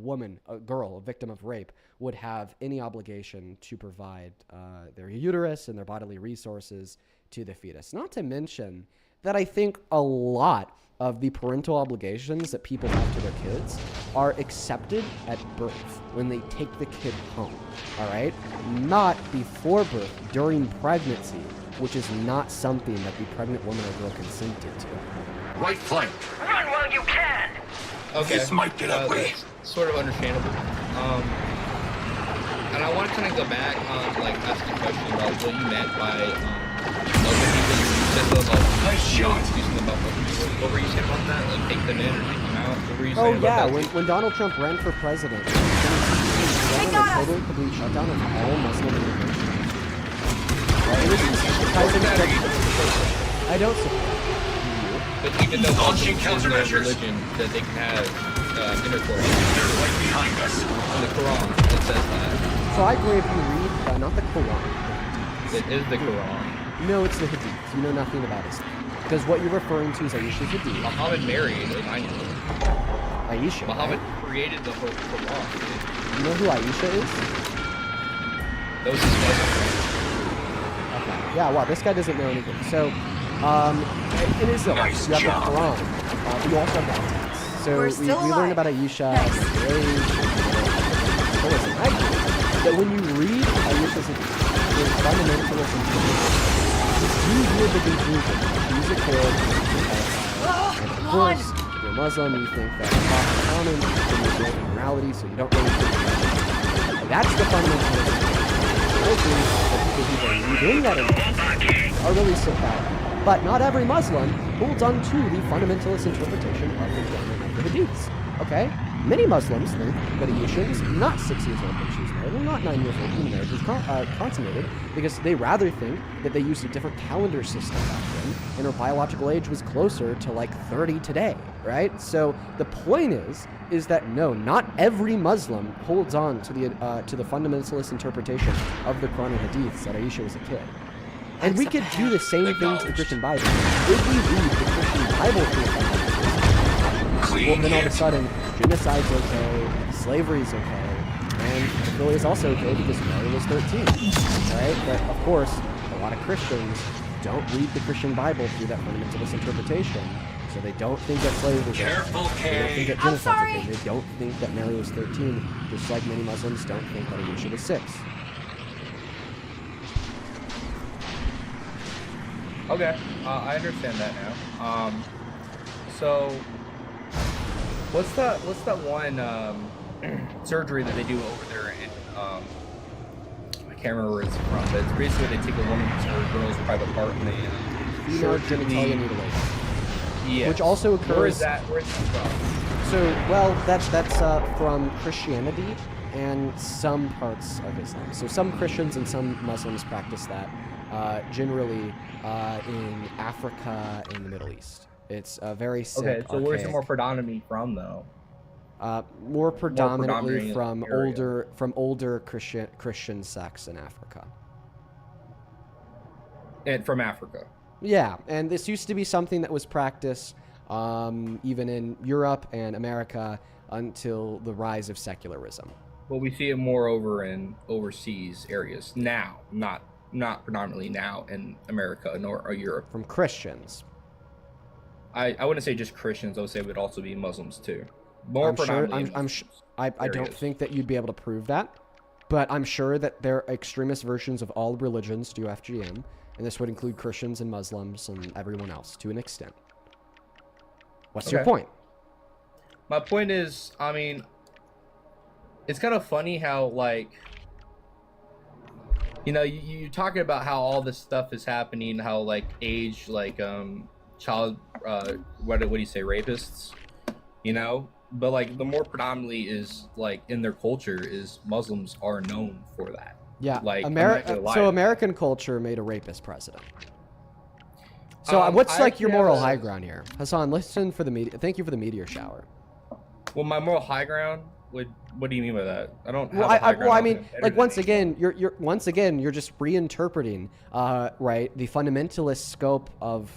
woman, a girl, a victim of rape, would have any obligation to provide their uterus and their bodily resources to the fetus. Not to mention that I think a lot of the parental obligations that people have to their kids are accepted at birth when they take the kid home, all right? Not before birth, during pregnancy, which is not something that the pregnant woman or girl consented to. Right flank. Run while you can! Okay. This might get ugly. Sort of understandable. And I want to kind of go back on, like, ask a question about what you meant by, Nice shot. What were you saying about that? Like, take them in or take them out? What were you saying Oh, about yeah, that? when Donald Trump ran for president, he was a total complete shutdown of all Muslim immigration. I don't support it. But even though Launching Muslims have no countermeasures. religion that they can have intercourse, They're right behind us. in the Quran, it says that. So I agree if you read, not the Quran. It is the Quran. No, it's the Hadith. You know nothing about Islam. Because what you're referring to is Aisha's Hadith. Muhammad married a 9-year-old. Aisha, Muhammad right? created the whole Quran. You know who Aisha is? Those is Muslim. Okay. Yeah, wow, this guy doesn't know anything. So, in Islam, Nice you have job. the Quran. You also have the Hadiths. So We're we still learn alive. about Aisha. Nice. So listen, I agree that when you read Aisha's fundamentalist interpretation, you hear the conclusion. She's a kid. And of course, if you're Muslim, you think that common is morality, so you don't really think that. That's the fundamentalist interpretation. I think that people who are reading that interpretation are really sick out. But not every Muslim holds on to the fundamentalist interpretation of the Quran and the Hadiths. Okay? Many Muslims think that Aisha is not 6 years old when she was married, and not 9 years old when the marriage was consummated, because they rather think that they used a different calendar system back then, and her biological age was closer to like 30 today, right? So the point is that no, not every Muslim holds on to the fundamentalist interpretation of the Quran and Hadiths that Aisha was a kid. And we could do the same thing to the Christian Bible. If we read the Christian Bible through the well, then all of a sudden, genocide's okay, slavery's okay, and pedophilia is also okay because Mary was 13, right? But of course, a lot of Christians don't read the Christian Bible through that fundamentalist interpretation, so they don't think that slavery was Careful, okay. They don't think that I'm genocide's sorry. okay. They don't think that Mary was 13, just like many Muslims don't think that Aisha was 6. Okay, I understand that now. So what's that one surgery that they do over there in I can't remember where it's from, but it's basically they take a woman's or girl's private part and they Female surgically- genitalia mutilation. Yes. Which also Where occurs. is that from? So, well, that's from Christianity and some parts of Islam. So some Christians and some Muslims practice that, generally in Africa and the Middle East. It's very sick. Okay, so where's it archaic. more predominantly from though? More predominantly predominant from older Christian sects in Africa. And from Africa. Yeah, and this used to be something that was practiced even in Europe and America until the rise of secularism. Well, we see it more over in overseas areas now, not predominantly now in America nor Europe. From Christians. I wouldn't say just Christians. I would say it would also be Muslims too. More I'm sure. predominantly. I don't areas. think that you'd be able to prove that, but I'm sure that there are extremist versions of all religions do FGM, and this would include Christians and Muslims and everyone else to an extent. What's your Okay. point? My point is, I mean, it's kind of funny how, like, you know, you're talking about how all this stuff is happening, how, like, age, like, child, what do you say, rapists, you know? But, like, the more predominantly is, like, in their culture is Muslims are known for that. Yeah, Like, I'm not gonna lie so to American culture made a rapist president. So what's I like your actually have moral a- high ground here? Hassan, listen for the media. Thank you for the meteor shower. Well, my moral high ground What do you mean by that? I don't. Well, have a high ground I on mean, it. like once again, you're just reinterpreting, right, the fundamentalist scope of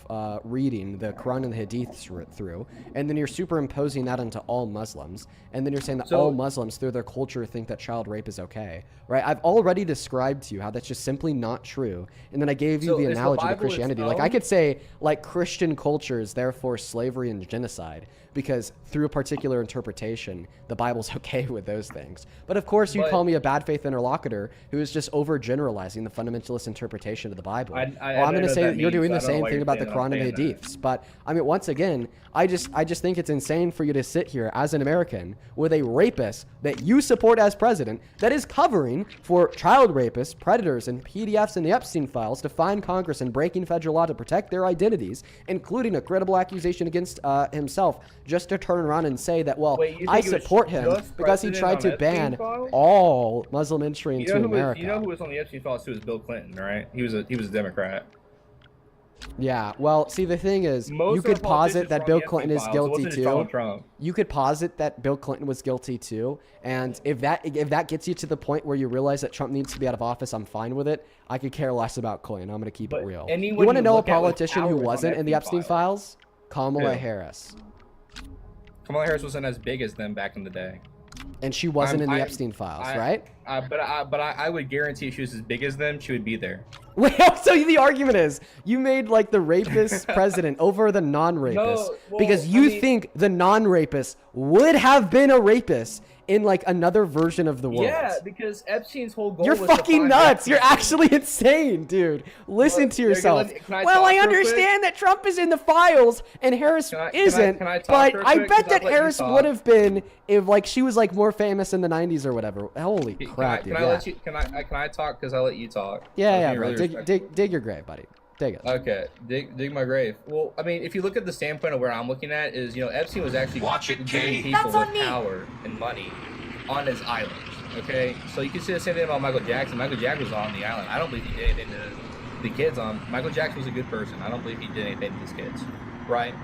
reading the Quran and the Hadiths through, and then you're superimposing that onto all Muslims, and then you're saying that all Muslims, through their culture, think that child rape is okay, right? I've already described to you how that's just simply not true, and then I gave you the analogy to Christianity. Like I could say, like Christian culture is therefore slavery and genocide, because through a particular interpretation, the Bible's okay with those things. But of course, you call me a bad faith interlocutor who is just overgeneralizing the fundamentalist interpretation of the Bible. I'm going to say that you're doing the same thing about the Quran and the Hadiths. But I mean, once again, I just think it's insane for you to sit here as an American with a rapist that you support as president that is covering for child rapists, predators, and PDFs in the Epstein files to fine Congress and breaking federal law to protect their identities, including a credible accusation against himself, just to turn around and say that, well, I support him because he tried to ban all Muslim entry into America. You know who was on the Epstein files too? Was Bill Clinton, right? He was a Democrat. Yeah, well, see, the thing is, you could posit that Bill Clinton is guilty too. You could posit that Bill Clinton was guilty too, and if that gets you to the point where you realize that Trump needs to be out of office, I'm fine with it. I could care less about Clinton. I'm going to keep it real. You want to know a politician who wasn't in the Epstein files? Kamala Harris. Kamala Harris wasn't as big as them back in the day. And she wasn't in the Epstein files, right? But I would guarantee if she was as big as them, she would be there. Well, so the argument is you made like the rapist president over the non-rapist because you think the non-rapist would have been a rapist in like another version of the world. Yeah, because Epstein's whole goal You're was fucking nuts. You're actually insane, dude. Listen to yourself. Well, I understand that Trump is in the files and Harris isn't, but I bet that Harris would have been if like she was like more famous in the 90s or whatever. Holy crap, dude. Can I talk because I'll let you talk? Yeah, bro. Dig your grave, buddy. Dig it. Okay, dig my grave. Well, I mean, if you look at the standpoint of where I'm looking at is, Epstein was actually giving people with power and money on his island. Okay, so you can say the same thing about Michael Jackson. Michael Jackson was on the island. I don't believe he did anything to the kids on. Michael Jackson was a good person. I don't believe he did anything to his kids, right?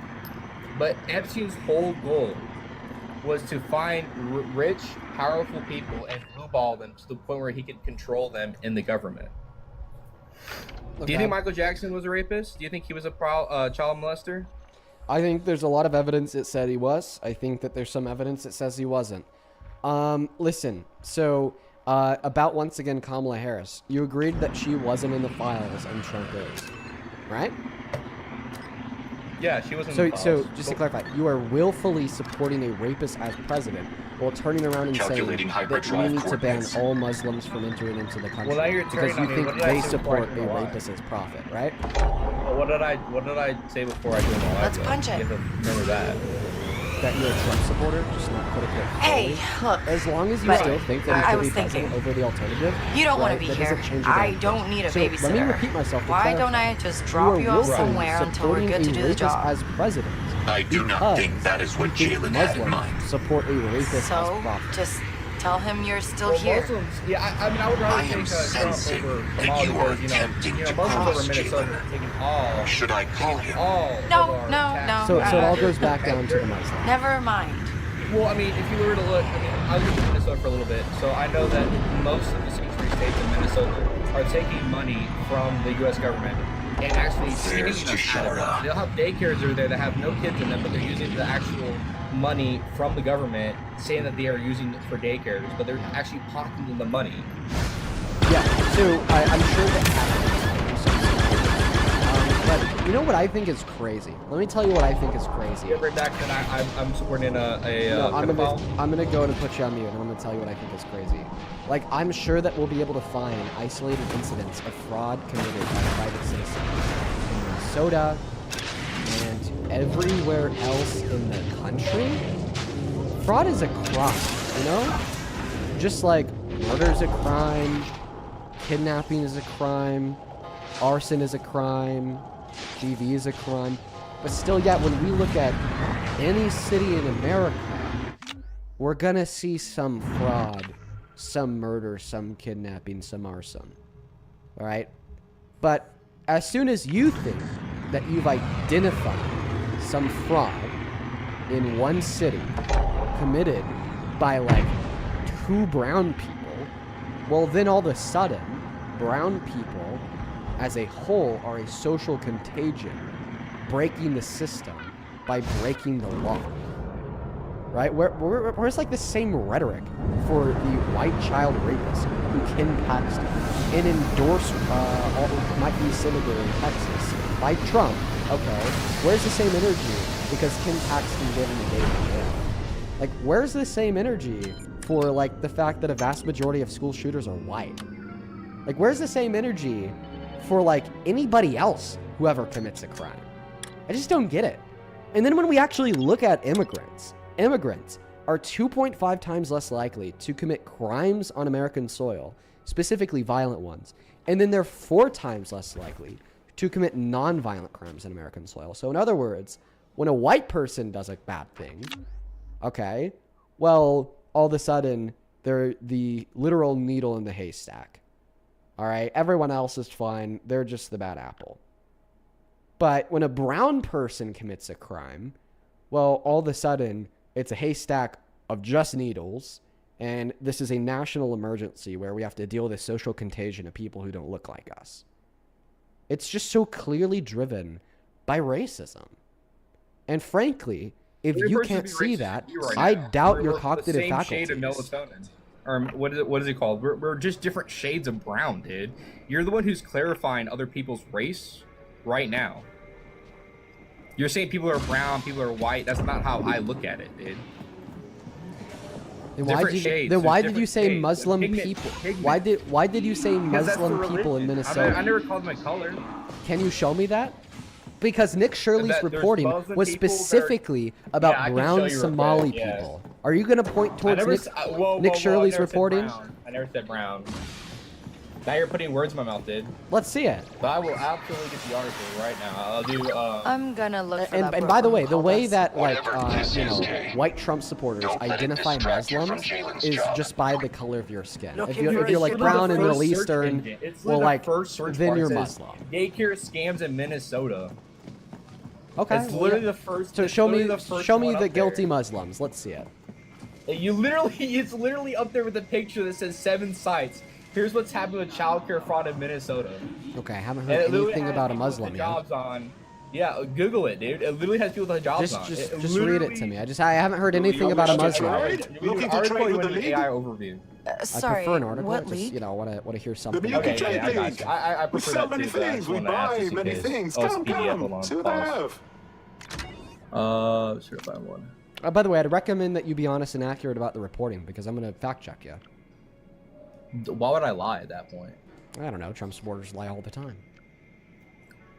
But Epstein's whole goal was to find rich, powerful people and blueball them to the point where he could control them in the government. Okay. Do you think Michael Jackson was a rapist? Do you think he was a child molester? I think there's a lot of evidence that said he was. I think that there's some evidence that says he wasn't. Listen, so about once again Kamala Harris, you agreed that she wasn't in the files and Trump is, right? Yeah, she wasn't in the files. So just to clarify, you are willfully supporting a rapist as president while turning around and saying that we need to ban all Muslims from entering into the country because you think they support a rapist as prophet, right? Well, what did I say before I did all that? Let's punch it. You have to remember that. That you're a Trump supporter, just not put it there. Hey, look. As long as you still think that he should be president over the alternative, you don't want to be here. I don't need a babysitter. Let me repeat myself. Why don't I just drop you off somewhere until we're good to do the job? As president, I do not think that is what Jalen had in mind. Support a rapist as prophet. Just tell him you're still here. Muslims, I mean, I would rather take Trump over Maul because, Muslims over Minnesota taking all. Should I call him? No. So it all goes back down to the Muslims. Never mind. Well, I mean, if you were to look, I lived in Minnesota for a little bit, so I know that most of the sanctuary states in Minnesota are taking money from the U.S. government and actually feeding them out of it. They'll have daycares over there that have no kids in them, but they're using the actual money from the government, saying that they are using it for daycares, but they're actually pocketing the money. Yeah, so I'm sure that happens. But you know what I think is crazy? Let me tell you what I think is crazy. Yeah, right back then I'm supporting I'm gonna go and put you on mute, and I'm gonna tell you what I think is crazy. Like, I'm sure that we'll be able to find isolated incidents of fraud committed by private citizens in Minnesota and everywhere else in the country. Fraud is a crime, Just like murder is a crime, kidnapping is a crime, arson is a crime, TV is a crime. But still, yet, when we look at any city in America, we're gonna see some fraud, some murder, some kidnapping, some arson. All right? But as soon as you think that you've identified some fraud in one city committed by like to brown people, well, then all of a sudden, brown people as a whole are a social contagion, breaking the system by breaking the law. Right? Where's like the same rhetoric for the white child rapist who Ken Paxton and endorsed might be senator in Texas by Trump? Okay, where's the same energy because Ken Paxton gave him a day in jail? Like, where's the same energy for like the fact that a vast majority of school shooters are white? Like, where's the same energy for like anybody else who ever commits a crime? I just don't get it. And then when we actually look at immigrants are 2.5 times less likely to commit crimes on American soil, specifically violent ones. And then they're 4 times less likely to commit non-violent crimes on American soil. So in other words, when a white person does a bad thing, okay, well, all of a sudden, they're the literal needle in the haystack. All right, everyone else is fine. They're just the bad apple. But when a brown person commits a crime, well, all of a sudden, it's a haystack of just needles, and this is a national emergency where we have to deal with a social contagion of people who don't look like us. It's just so clearly driven by racism. And frankly, if you can't see that, I doubt your cognitive faculties. Shade of melatonin. Or what is it called? We're just different shades of brown, dude. You're the one who's clarifying other people's race right now. You're saying people are brown, people are white. That's not how I look at it, dude. Then why did you say Muslim people? Why did you say Muslim people in Minnesota? I never called them a color. Can you show me that? Because Nick Shirley's reporting was specifically about brown Somali people. Are you going to point towards Nick Shirley's reporting? I never said brown. Now you're putting words in my mouth, dude. Let's see it. But I will absolutely get the article right now. I'll do. I'm gonna look for that. And by the way, the way that white Trump supporters identify Muslims is just by the color of your skin. If you're like brown and Middle Eastern, well, like then you're Muslim. Daycare scams in Minnesota. Okay. It's literally the first. So show me the guilty Muslims. Let's see it. It's literally up there with a picture that says 7 sites. Here's what's happening with childcare fraud in Minnesota. Okay, I haven't heard anything about a Muslim yet. Jobs on. Yeah, Google it, dude. It literally has people with jobs on. Just read it to me. I haven't heard anything about a Muslim. Looking to trade with the AI overview. Sorry, I prefer an article. what just, league? want to hear something. Okay, I prefer we sell that many too, things. We buy many things. Come, see what I have. Certified one. By the way, I'd recommend that you be honest and accurate about the reporting because I'm going to fact check you. Why would I lie at that point? I don't know. Trump supporters lie all the time.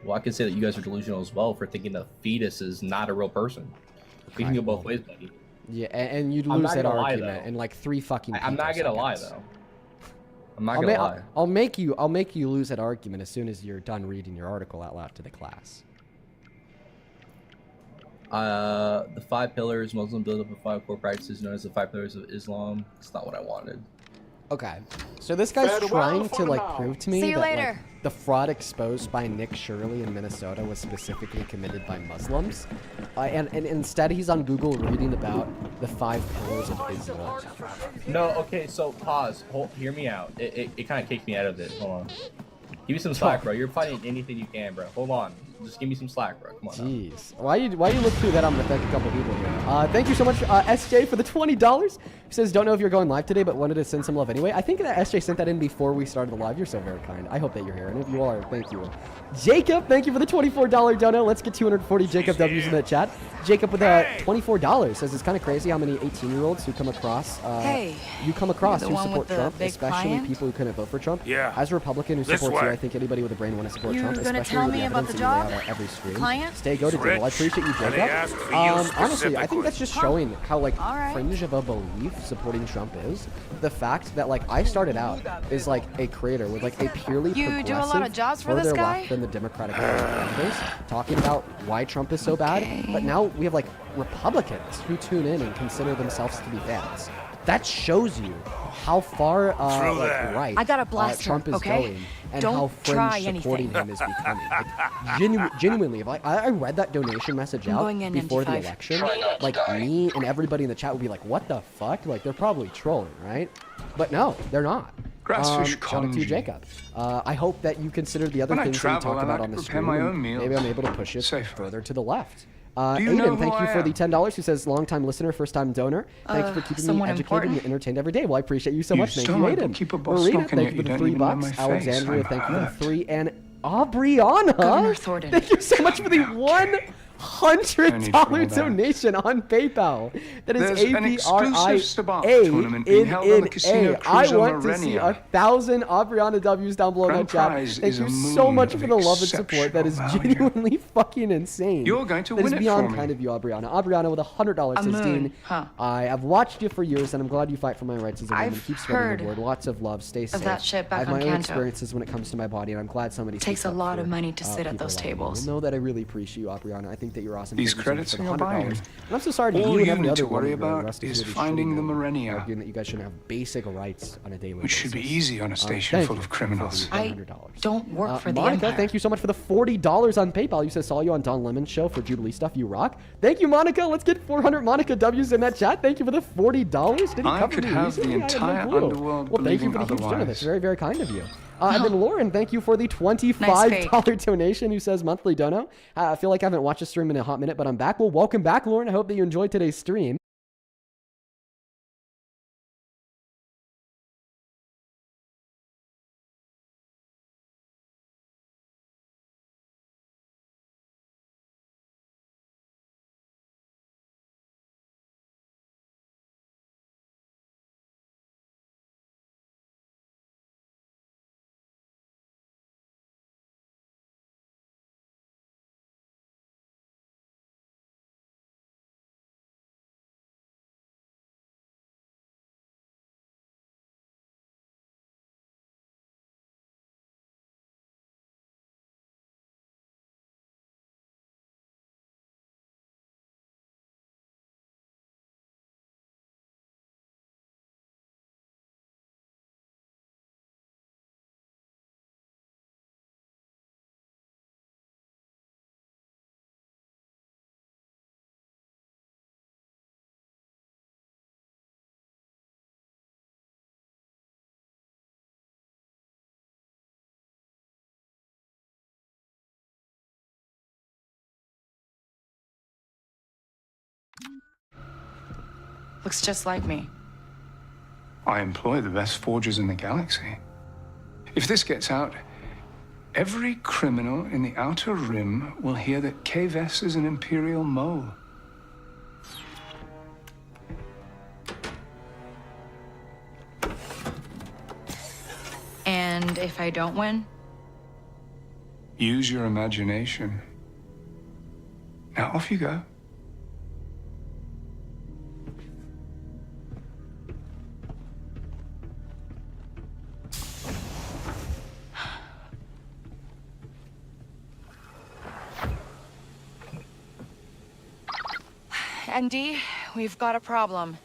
Well, I can say that you guys are delusional as well for thinking the fetus is not a real person. We can go both ways, buddy. Yeah, and you'd lose that argument in like 3 fucking. I'm not gonna lie though. I'm not gonna lie. I'll make you lose that argument as soon as you're done reading your article out loud to the class. The 5 pillars, Muslim build up of 5 core practices known as the 5 pillars of Islam. It's not what I wanted. Okay, so this guy's trying to like prove to me that like, the fraud exposed by Nick Shirley in Minnesota was specifically committed by Muslims, and instead he's on Google reading about the 5 pillars of Islam. No, okay, so pause. Hear me out. It kind of kicked me out of it. Hold on. Give me some slack, bro. You're fighting anything you can, bro. Hold on. Just give me some slack, bro. Come on. Jeez. Why you look through that? I'm gonna thank a couple people here. Thank you so much, SJ, for the $20. He says, don't know if you're going live today, but wanted to send some love anyway. I think that SJ sent that in before we started the live. You're so very kind. I hope that you're here. And if you are, thank you. Jacob, thank you for the $24 dono. Let's get 240 Jacob W's in the chat. Jacob with $24 says it's kind of crazy how many 18-year-olds who come across who support Trump, especially people who couldn't vote for Trump. Yeah. As a Republican who supports you, I think anybody with a brain want to support Trump, especially with the evidence that you lay out at every stream. Stay go to Diddle. I appreciate you, Jacob. Honestly, I think that's just showing how like fringe of a belief supporting Trump is. The fact that like I started out as like a creator with like a purely progressive, further left than the Democratic candidates, talking about why Trump is so bad. But now we have like Republicans who tune in and consider themselves to be fans. that shows you how far like, right I got a blaster, Trump is okay? going, and Don't how try fringe supporting anything. him is becoming. Like, genuinely, if I read that donation message I'm out going in before the MD5. election, like me and everybody in the chat would be like, "What the fuck?" Like they're probably trolling, right? But no, they're not. Grassfish Shout out to you, congee. Jacob. I hope that you consider the other When I things that we travel, talked I about like on to the prepare stream. my and own meals maybe I'm able to push it safely. further to the left. Do you know Aiden, thank who you I for the am? $10. Who says long-time listener, first-time donor. Thank you for keeping me someone educated important? and entertained every day. Well, I appreciate you so much. Thank you, stole my Aiden. bookkeeper boss Marina, smoking, thank yet you you for the don't even know $3. my face. Alexandria, I'm thank you for the hurt. 3. And Aubriana, Governor Thornton. thank you so much for the $100 that. donation on PayPal. That is There's an exclusive Stabak tournament being held on the Casino I Cruiser want to see Morenia. 1,000 Aubriana W's down below in Grand that chat. prize Thank is you a so moon much of for the love and support. That is exceptional value. genuinely fucking insane. You're going to That win is it beyond for me. kind of you, Aubriana. Aubriana with $100 A says, moon, Dean, huh? I have watched you for years, and I'm glad you fight for my rights as a woman. I've Keep spreading heard the word. Lots of love. Stay safe. that shit back I have on my own Kanto. experiences when it comes to my body, and I'm glad somebody Takes speaks a up lot for, of money to sit at people those like me. tables. You'll know that I really appreciate you, Aubriana. I think that you're awesome. These Thank you so much credits for are the your $100. buying. And I'm so sorry to All you and you every need other to worry woman who are about arrested is here finding the shitting, Morenia. arguing that you guys shouldn't have basic rights on a daily Which should basis. be easy on a station Thank full you of for criminals. the I $100. don't work for the Monica, Empire. thank you so much for the $40 on PayPal. You said saw you on Don Lemon's show for Jubilee stuff. You rock. Thank you, Monica. Let's get 400 Monica W's in that chat. Thank you for the $40. Did he I cover could me have the recently? I had no entire clue. underworld Well, thank you for the believing huge donor. That's otherwise. very, very kind of you. And then Lauren, thank you for the $25 Nice donation. Who says monthly dono? I feel like I haven't watched a stream in a hot minute, but I'm back. Well, welcome back, Lauren. I hope that you enjoyed today's stream. Looks just like me. I employ the best forgers in the galaxy. If this gets out, every criminal in the Outer Rim will hear that Kves is an Imperial Mole. And if I don't win? Use your imagination. Now off you go. Andy, we've got a problem.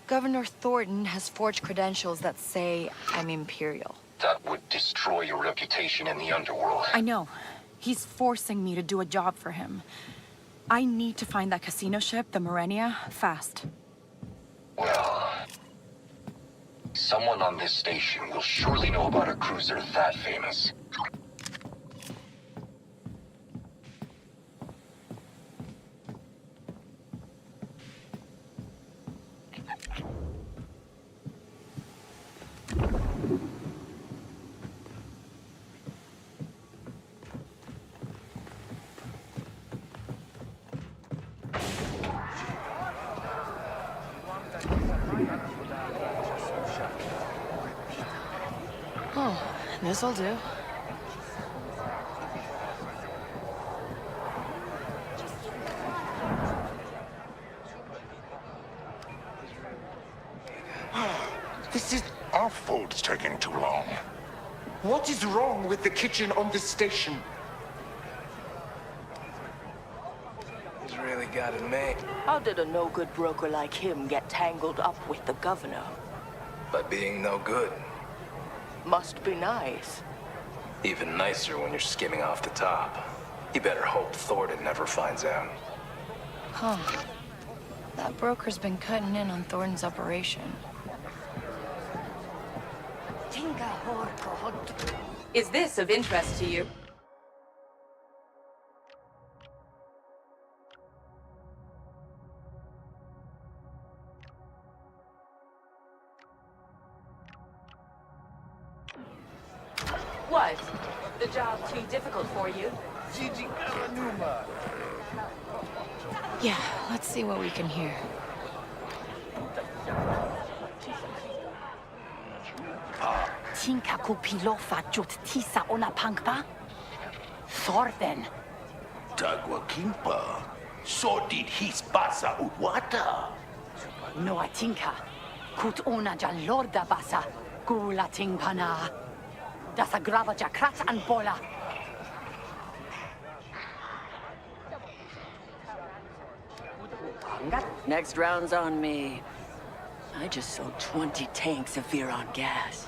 Governor Thornton has forged credentials that say I'm Imperial. That would destroy your reputation in the underworld. I know. He's forcing me to do a job for him. I need to find that casino ship, the Morenia, fast. Well, someone on this station will surely know about a cruiser that famous. Oh, this'll do. This is our fault it's taking too long. What is wrong with the kitchen on the station? It's really got it made. How did a no-good broker like him get tangled up with the governor? By being no good. Must be nice. Even nicer when you're skimming off the top. You better hope Thornton never finds out. Huh. That broker's been cutting in on Thornton's operation. Is this of interest to you? What? The job too difficult for you? Yeah, let's see what we can hear. Tinka kupilofa jut tisa ona pangpa? Thornton. Tagwa Kimpa. So did his basa uwata. Noa tinka. Kut ona ja lorda basa. Gula tingpana. Dasa grava ja krat an bola. Next round's on me. I just sold 20 tanks of Viron gas.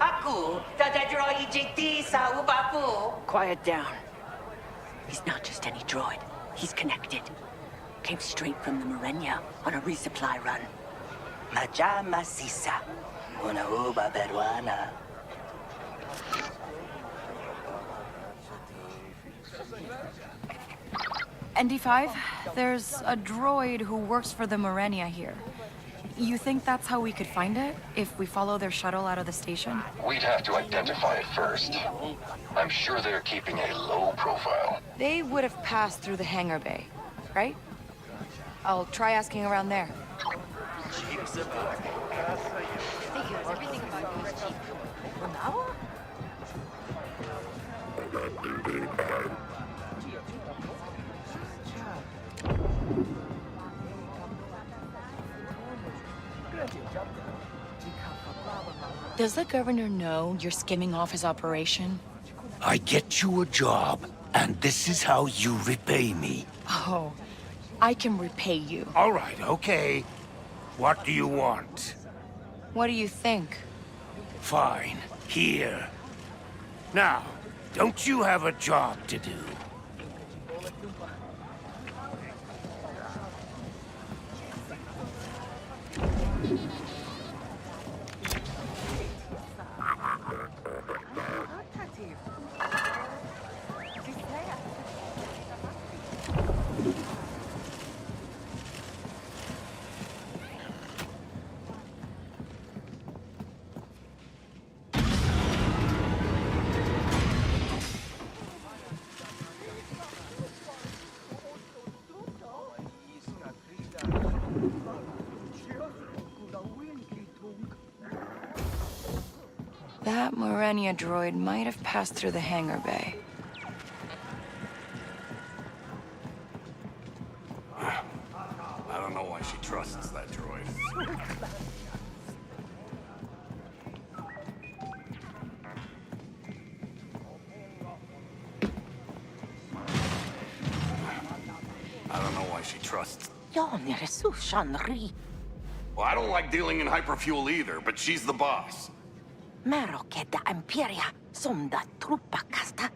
Aku, dadadroi jiti sa ubaku. Quiet down. He's not just any droid. He's connected. Came straight from the Morenya on a resupply run. Majama sisa. Una uba peruana. ND5, there's a droid who works for the Morenia here. You think that's how we could find it? If we follow their shuttle out of the station? We'd have to identify it first. I'm sure they're keeping a low profile. They would have passed through the hangar bay, right? I'll try asking around there. Does the governor know you're skimming off his operation? I get you a job, and this is how you repay me. Oh, I can repay you. All right, okay. What do you want? What do you think? Fine, here. Now, don't you have a job to do? That Morenia droid might have passed through the hangar bay. I don't know why she trusts that droid. I don't know why she trusts. Well, I don't like dealing in hyperfuel either, but she's the boss. Mero que da Imperia sonda trupa casta.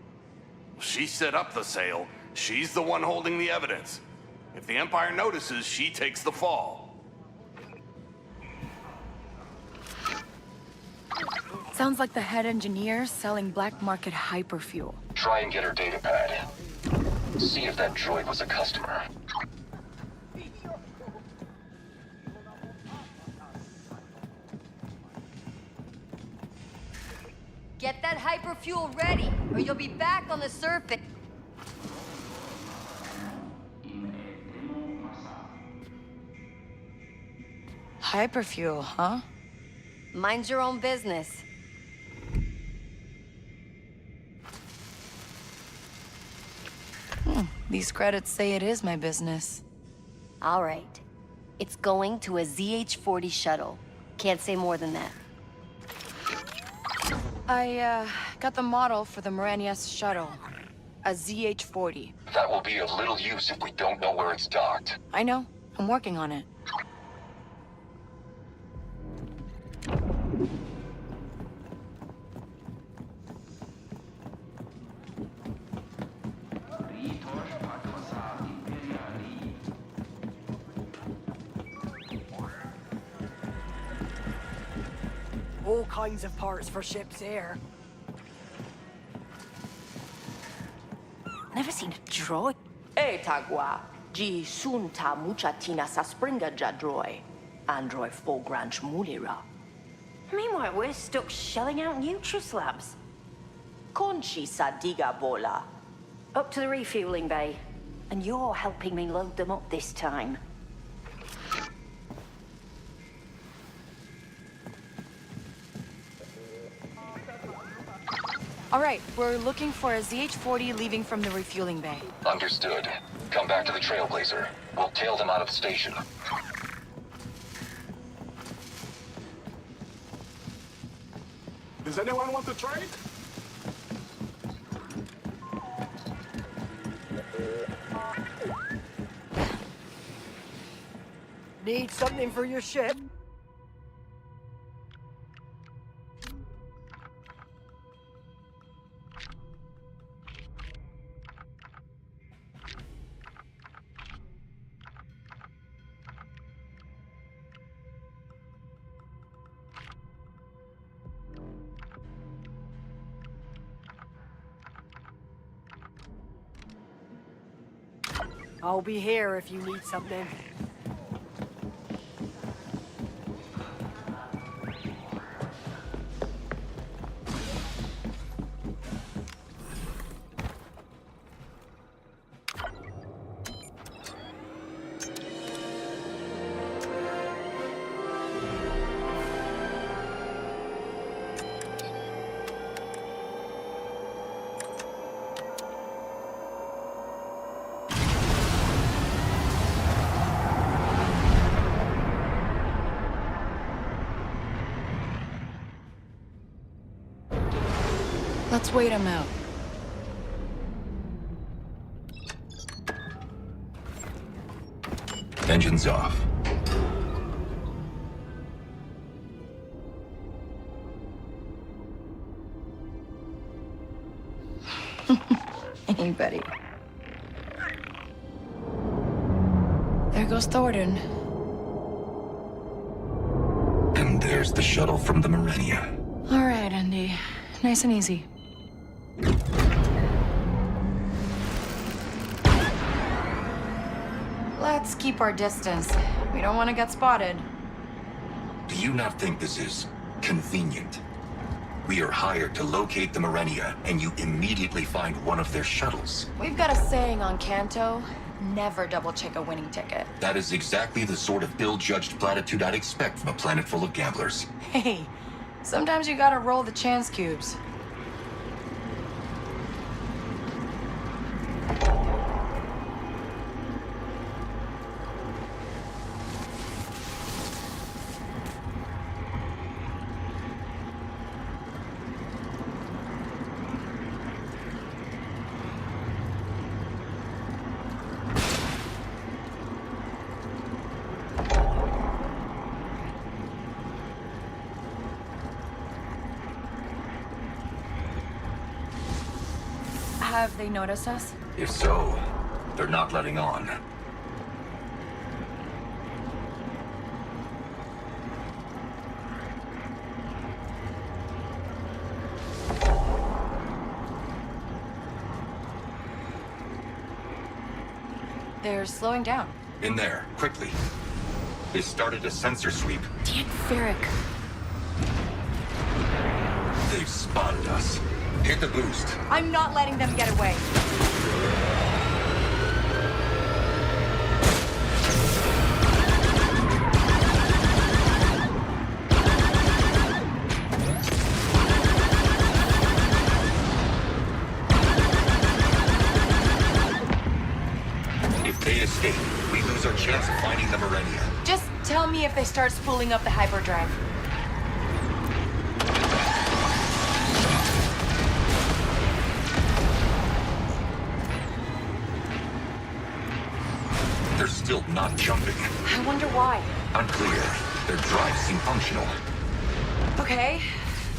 She set up the sale. She's the one holding the evidence. If the Empire notices, she takes the fall. Sounds like the head engineer selling black market hyperfuel. Try and get her data pad. See if that droid was a customer. Get that hyperfuel ready, or you'll be back on the surface. Hyperfuel, huh? Mind your own business. These credits say it is my business. All right. It's going to a ZH-40 shuttle. Can't say more than that. I, got the model for the Morenia's shuttle. A ZH-40. That will be of little use if we don't know where it's docked. I know. I'm working on it. All kinds of parts for ships here. Never seen a droid. E tagua, ji sunta muchatina sa springa jadroi. Android 4 Granch Mulira. Meanwhile, we're stuck shelling out Nutrislabs. Conchi sa diga bola. Up to the refueling bay. And you're helping me load them up this time. All right, we're looking for a ZH-40 leaving from the refueling bay. Understood. Come back to the Trailblazer. We'll tail them out of the station. Does anyone want to trade? Need something for your ship? I'll be here if you need something. Let's wait him out. Engines off. Anybody. There goes Thornton. And there's the shuttle from the Marenia. All right, Andy. Nice and easy. Let's keep our distance. We don't want to get spotted. Do you not think this is convenient? We are hired to locate the Marenia, and you immediately find one of their shuttles. We've got a saying on Kanto, never double-check a winning ticket. That is exactly the sort of ill-judged platitude I'd expect from a planet full of gamblers. Hey, sometimes you gotta roll the chance cubes. Have they noticed us? If so, they're not letting on. They're slowing down. In there, quickly. They started a sensor sweep. Damn Ferric. They've spotted us. Hit the boost. I'm not letting them get away. If they escape, we lose our chance of finding the Marenia. Just tell me if they start spooling up the hyperdrive. still not jumping. I wonder why. Unclear. Their drives seem functional. Okay,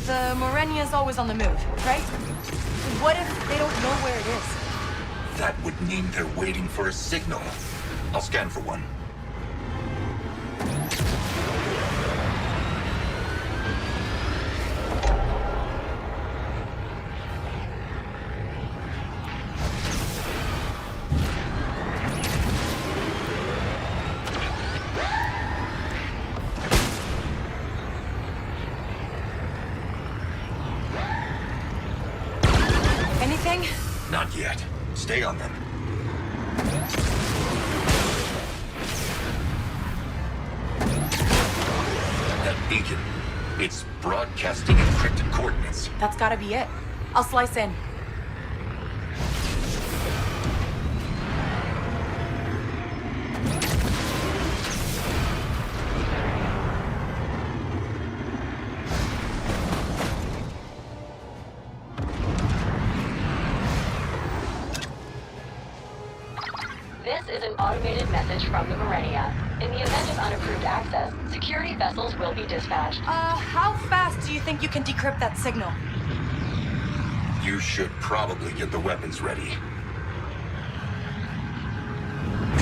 the Morenia's always on the move, right? What if they don't know where it is? That would mean they're waiting for a signal. I'll scan for one. Anything? Not yet. Stay on them. That beacon. It's broadcasting encrypted coordinates. That's gotta be it. I'll slice in. This is an automated message from the Morenia. In the event of unapproved access, security vessels will be dispatched. How fast do you think you can decrypt that signal? You should probably get the weapons ready.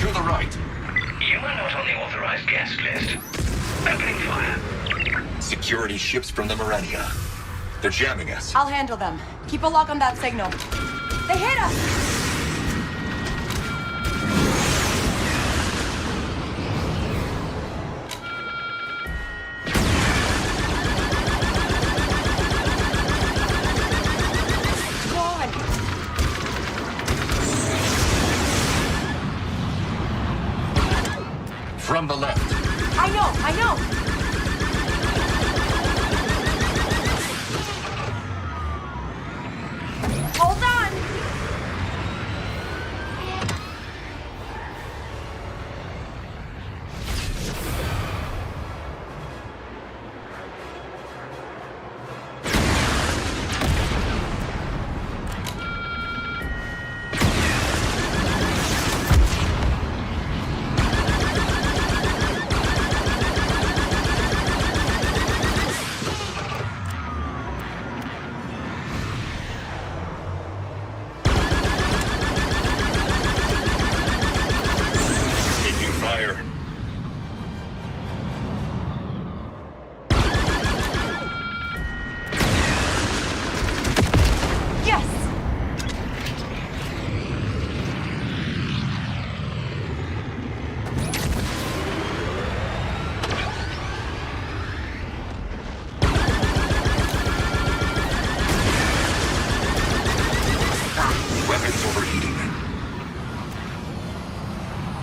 To the right. You are not on the authorized guest list. Opening fire. Security ships from the Morenia. They're jamming us. I'll handle them. Keep a lock on that signal. They hit us! From the left. I know! Hold on!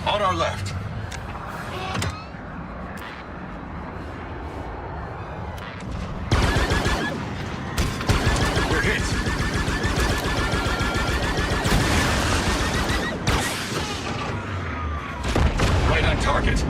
On our left. We're hit. Right on target.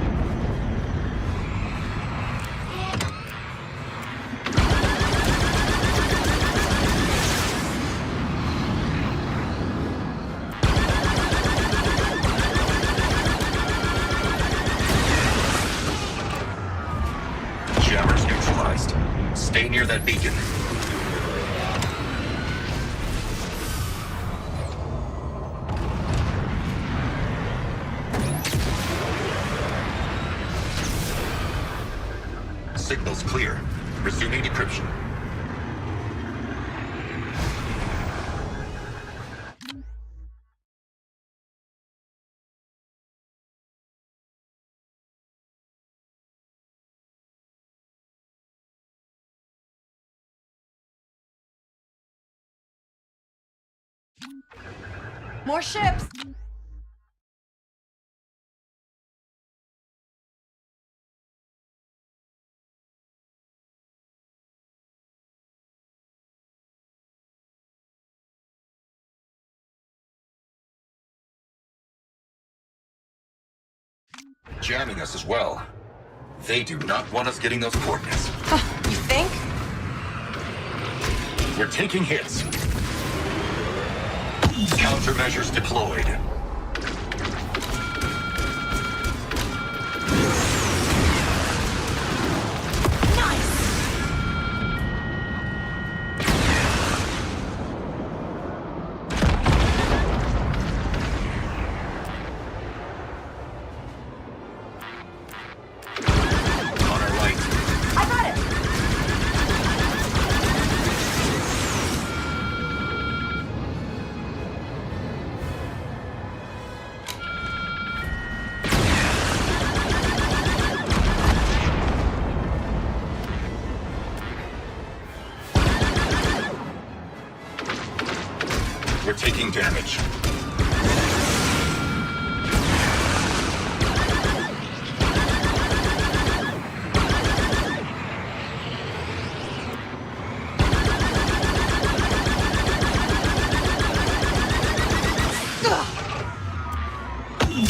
Jammers neutralized. Stay near that beacon. Signal's clear. Resuming decryption. More ships! Jamming us as well. They do not want us getting those coordinates. You think? We're taking hits. Countermeasures deployed. We're taking damage.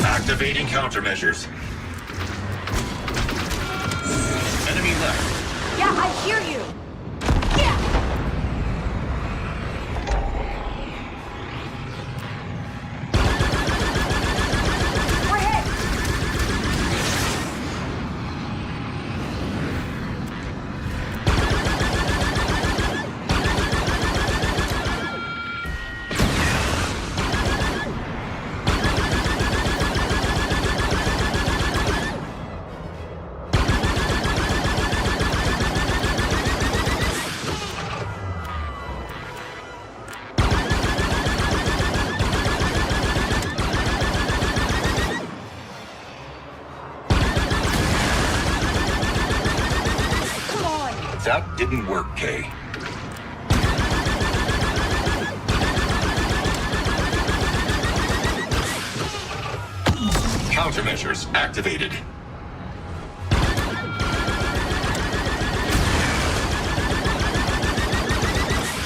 Activating countermeasures. Enemy left. Yeah, I hear you. Yeah. We're hit. That didn't work, Kay. Countermeasures activated.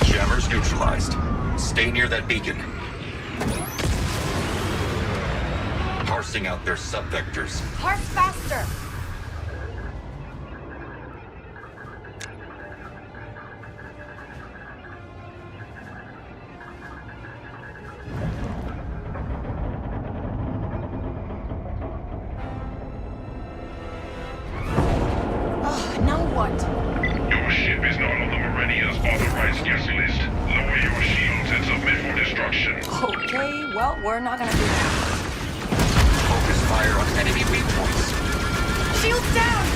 Jammers neutralized. Stay near that beacon. Parsing out their subvectors. Parse faster. Now what? Your ship is not on the Marinia's authorized guest list. Lower your shields and submit for destruction. Okay, well, we're not gonna do that. Focus fire on enemy weak points. Shields down!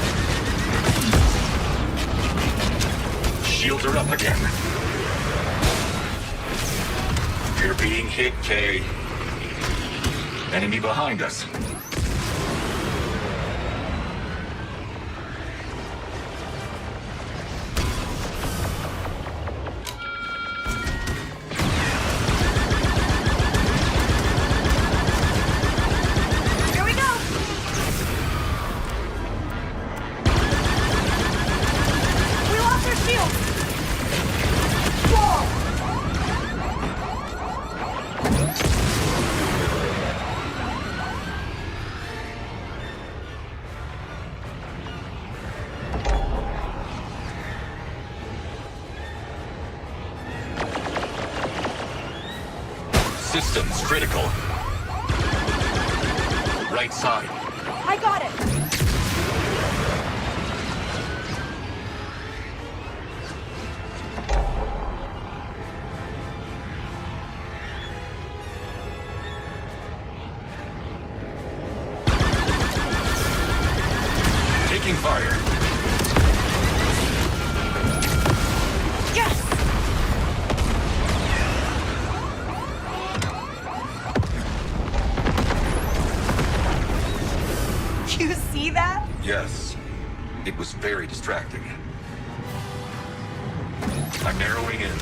Shields are up again. You're being hit, Kay. Enemy behind us. Here we go! We lost our shield! Whoa! Systems critical. Right side. I got it! Taking fire. Yes! You see that? Yes. It was very distracting. I'm narrowing in.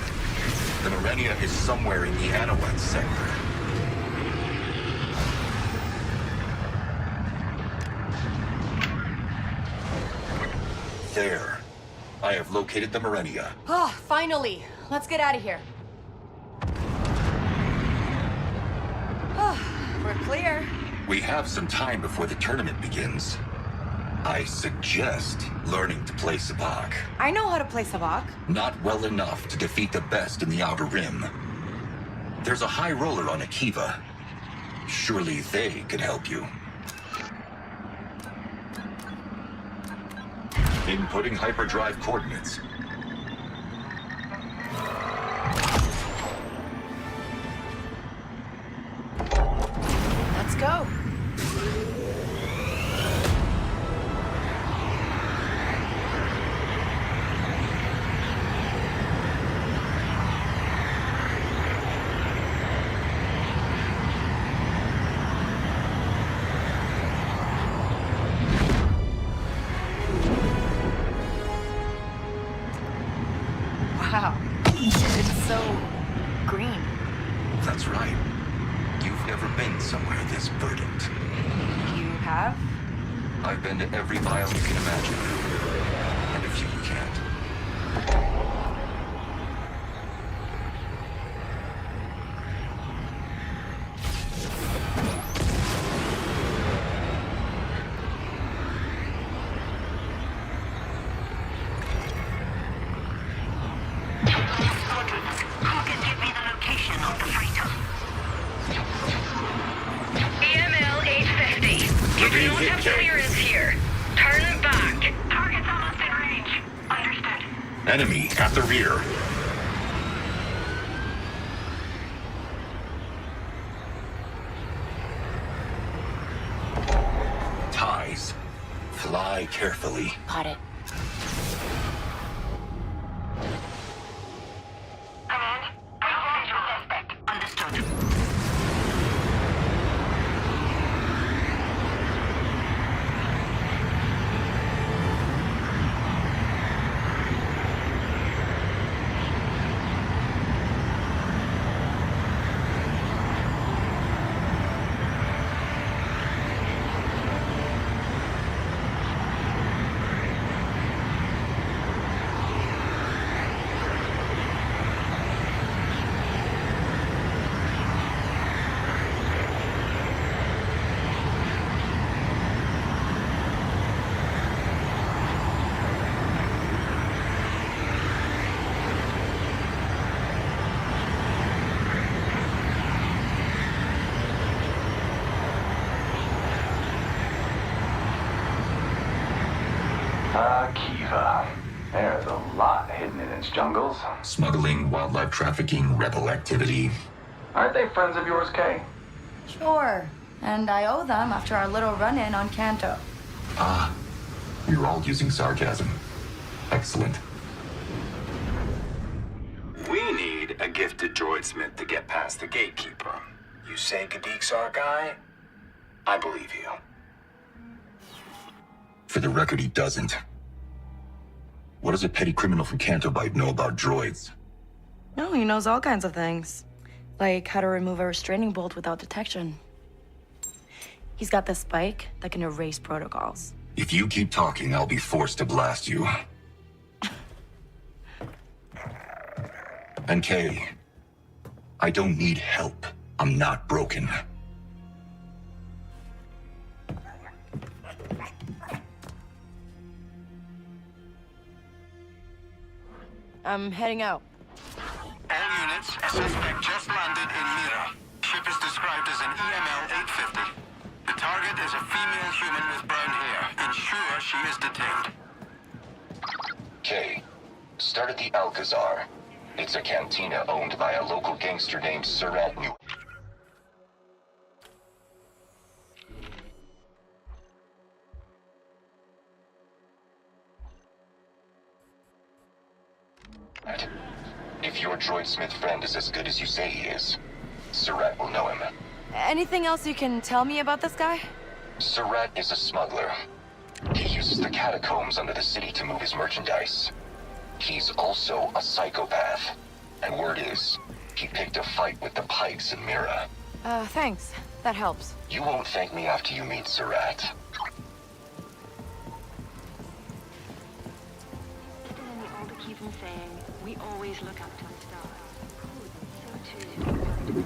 The Marenia is somewhere in the Anawat sector. There. I have located the Marenia. Oh, finally. Let's get out of here. Oh, we're clear. We have some time before the tournament begins. I suggest learning to play Sabak. I know how to play Sabak. Not well enough to defeat the best in the Outer Rim. There's a high roller on Akiva. Surely they could help you. Inputting hyperdrive coordinates. Let's go. Wow. It's so green. That's right. You've never been somewhere this verdant. You have? I've been to every biome you can imagine. And a few you can't. EML 850. You do not have clearance here. Turn back. Target's almost in range. Understood. Enemy at the rear. Ties. Fly carefully. Got it. Understood. Kiva. There's a lot hidden in its jungles. Smuggling, wildlife trafficking, rebel activity. Aren't they friends of yours, Kay? Sure. And I owe them after our little run-in on Kanto. Ah, you're all using sarcasm. Excellent. We need a gifted droidsmith to get past the gatekeeper. You say Gadik's our guy? I believe you. For the record, he doesn't. What does a petty criminal from Canto Bight know about droids? No, he knows all kinds of things. Like how to remove a restraining bolt without detection. He's got this spike that can erase protocols. If you keep talking, I'll be forced to blast you. And Kay, I don't need help. I'm not broken. I'm heading out. All units, a suspect just landed in Mira. Ship is described as an EML 850. The target is a female human with brown hair. Ensure she is detained. Kay, start at the Alcazar. It's a cantina owned by a local gangster named Surat New. If your droidsmith friend is as good as you say he is, Surat will know him. Anything else you can tell me about this guy? Surat is a smuggler. He uses the catacombs under the city to move his merchandise. He's also a psychopath. And word is, he picked a fight with the Pikes in Mira. Thanks. That helps. You won't thank me after you meet Surat. In the older keep on saying, we always look up to the stars. So too.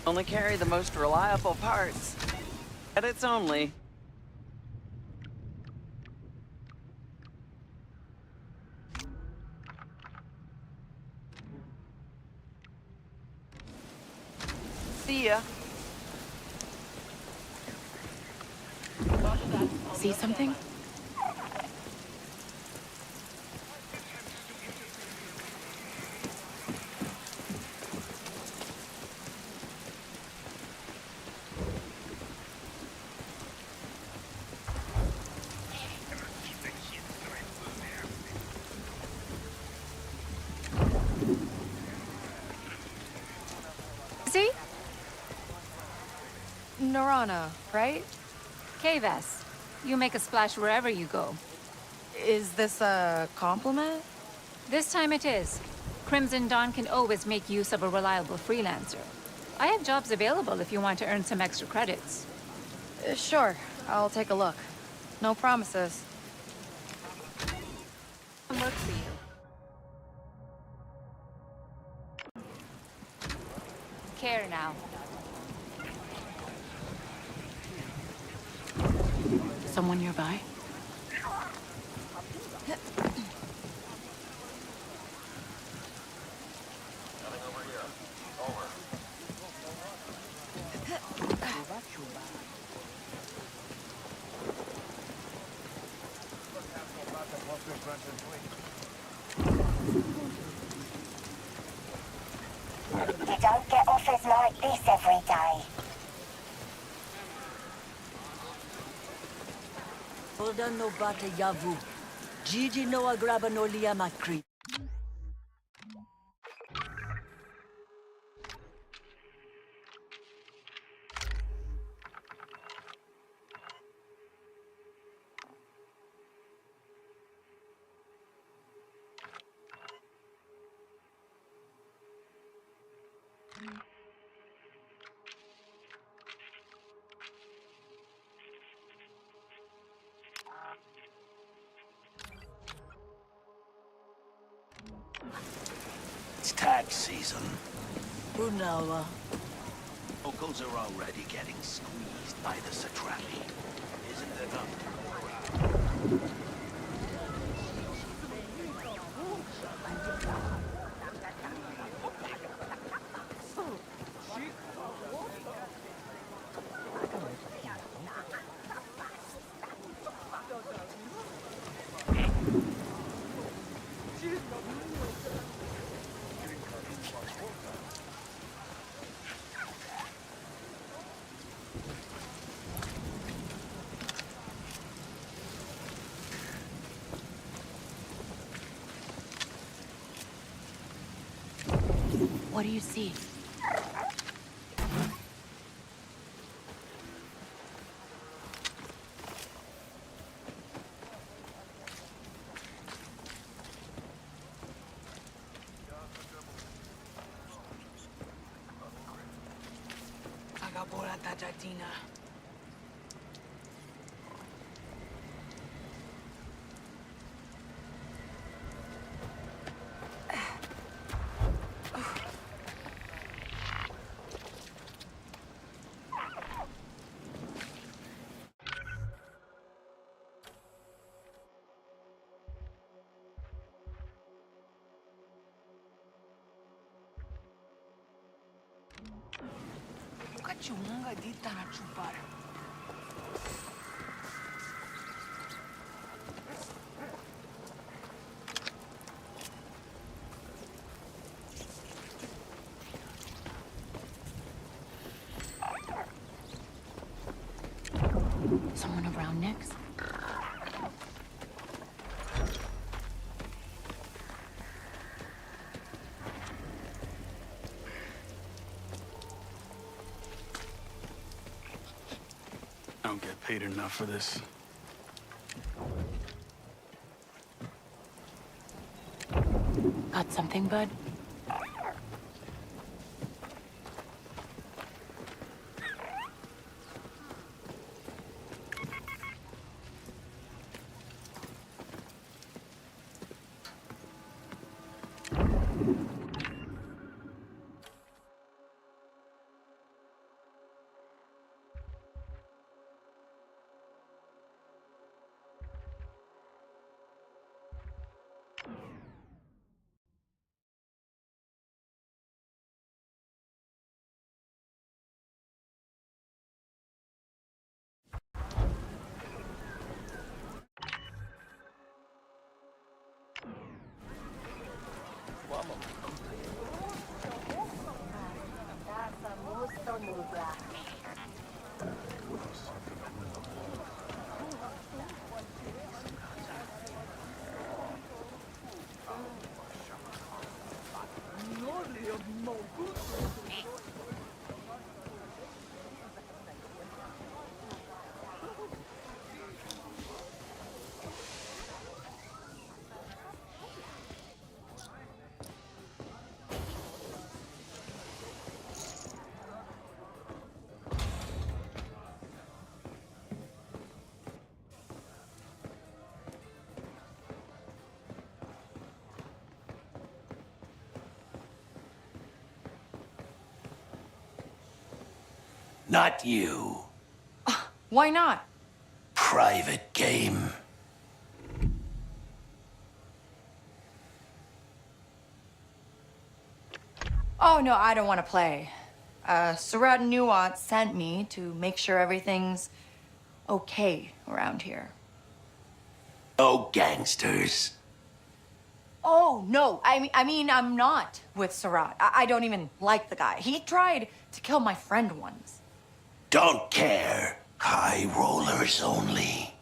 Only carry the most reliable parts. Edits only. See ya. See something? See? Narana, right? Kves. You make a splash wherever you go. Is this a compliment? This time it is. Crimson Dawn can always make use of a reliable freelancer. I have jobs available if you want to earn some extra credits. Sure, I'll take a look. No promises. Work for you. Care now. Someone nearby? You don't get offers like this every day. Holda no bata yavu. Gigi no agraba no liamakri. It's tax season. Unawa. Locals are already getting squeezed by the Satrapi. Isn't enough. What do you see? Agabora tajatina. Kachunga di tanachupar. Someone around next? I don't get paid enough for this. Got something, bud? Not you. Why not? Private game. Oh, no, I don't want to play. Surat Nuat sent me to make sure everything's okay around here. No gangsters. Oh, no, I mean, I'm not with Surat. I don't even like the guy. He tried to kill my friend once. Don't care. High rollers only.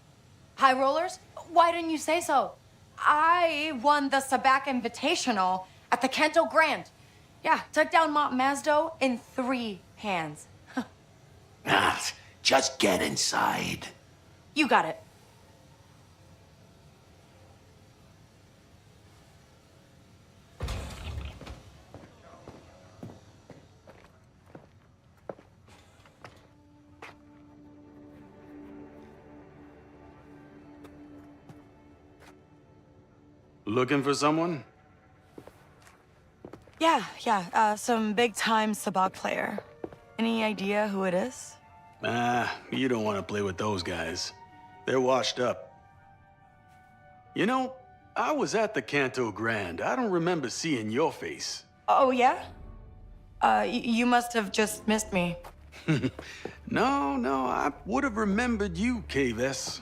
High rollers? Why didn't you say so? I won the Sabak Invitational at the Kanto Grand. Yeah, took down Mont Mazdo in 3 hands. Not. Just get inside. You got it. Looking for someone? Yeah, some big-time Sabak player. Any idea who it is? You don't want to play with those guys. They're washed up. You know, I was at the Kanto Grand. I don't remember seeing your face. Oh, yeah? You must have just missed me. No, I would have remembered you, Kves.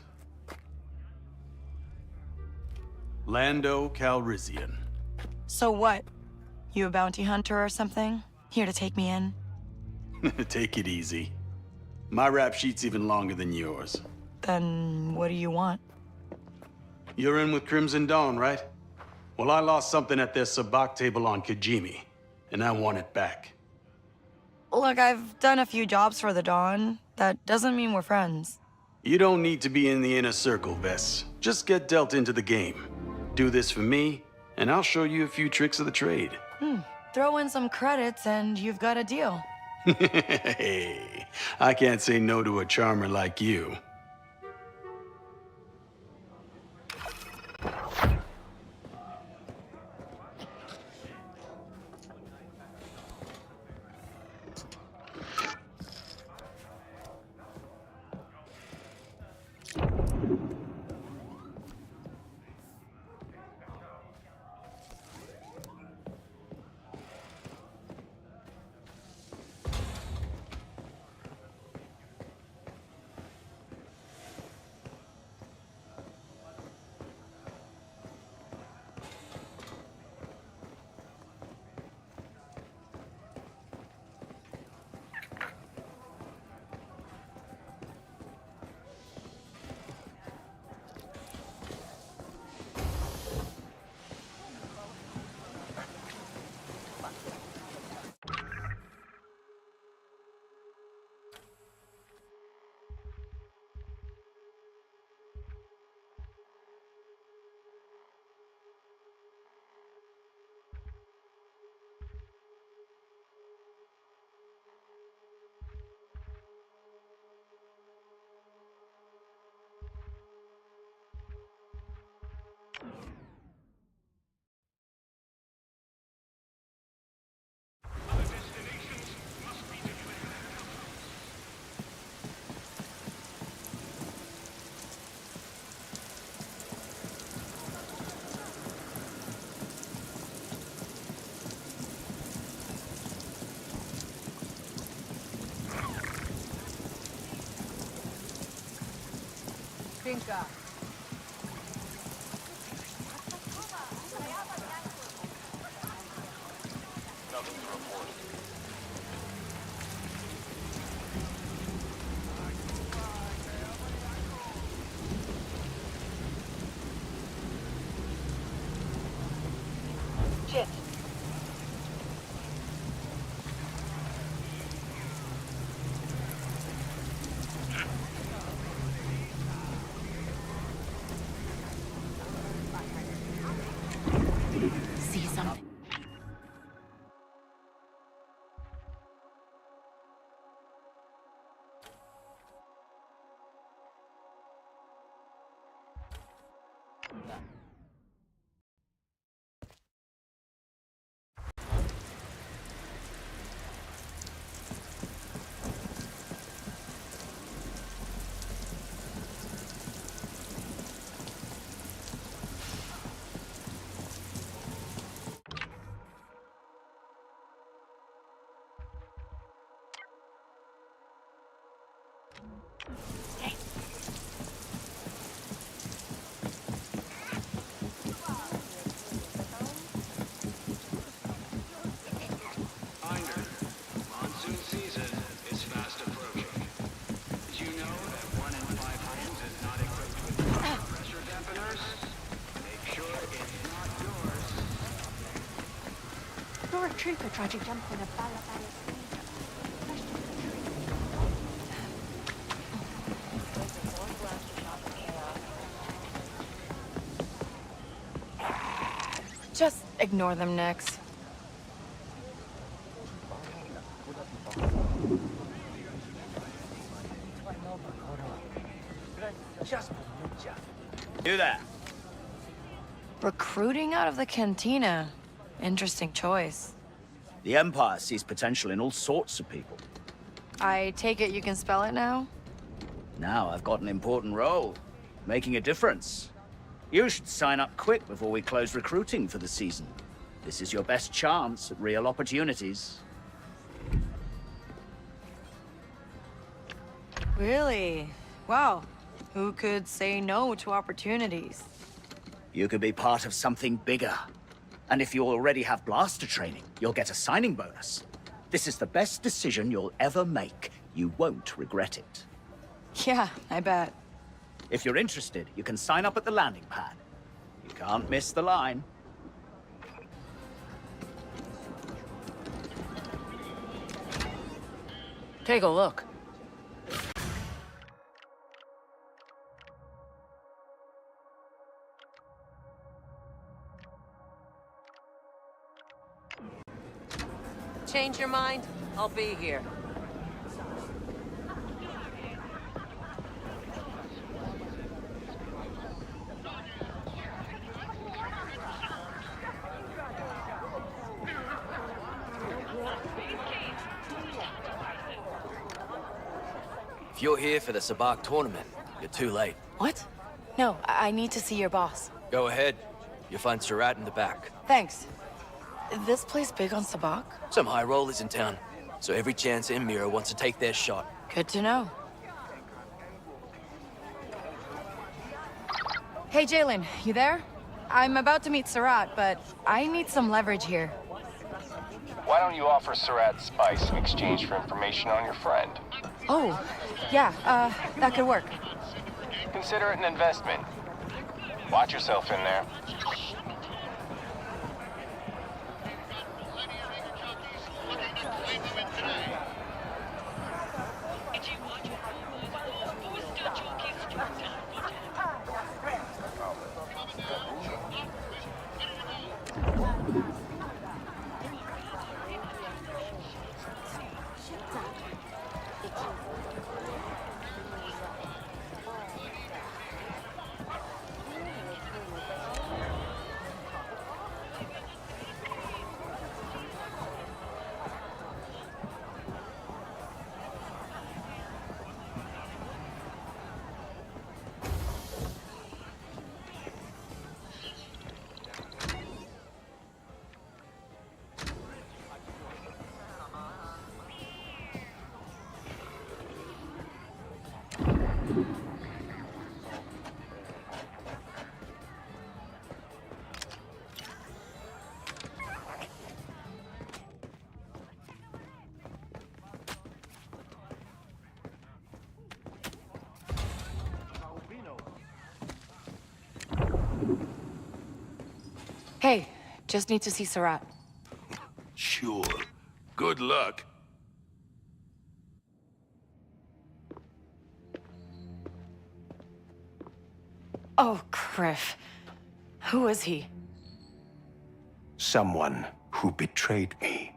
Lando Calrissian. So what? You a bounty hunter or something? Here to take me in? Take it easy. My rap sheet's even longer than yours. Then what do you want? You're in with Crimson Dawn, right? Well, I lost something at their sabak table on Kijimi, and I want it back. Look, I've done a few jobs for the Dawn. That doesn't mean we're friends. You don't need to be in the inner circle, Vess. Just get dealt into the game. Do this for me, and I'll show you a few tricks of the trade. Throw in some credits and you've got a deal. Hey, I can't say no to a charmer like you. Finca. Nothing to report. Shit. See something? Monsoon season is fast approaching. Did you know that 1 in 5 homes is not equipped with proper pressure dampeners? Make sure it's not yours. You're a trooper tried to jump on a bala bala Just ignore them, Nix. You there? Recruiting out of the cantina. Interesting choice. The Empire sees potential in all sorts of people. I take it you can spell it now? Now I've got an important role, making a difference. You should sign up quick before we close recruiting for the season. This is your best chance at real opportunities. Really? Wow. Who could say no to opportunities? You could be part of something bigger. And if you already have blaster training, you'll get a signing bonus. This is the best decision you'll ever make. You won't regret it. Yeah, I bet. If you're interested, you can sign up at the landing pad. You can't miss the line. Take a look. Change your mind? I'll be here. If you're here for the Sabak tournament, you're too late. What? No, I need to see your boss. Go ahead. You'll find Surat in the back. Thanks. This place big on Sabak? Some high rollers in town, so every chance in Mira wants to take their shot. Good to know. Hey, Jalen, you there? I'm about to meet Surat, but I need some leverage here. Why don't you offer Surat spice in exchange for information on your friend? Oh, yeah, that could work. Consider it an investment. Watch yourself in there. Hey, just need to see Surat. Sure. Good luck. Oh, Criff. Who is he? Someone who betrayed me.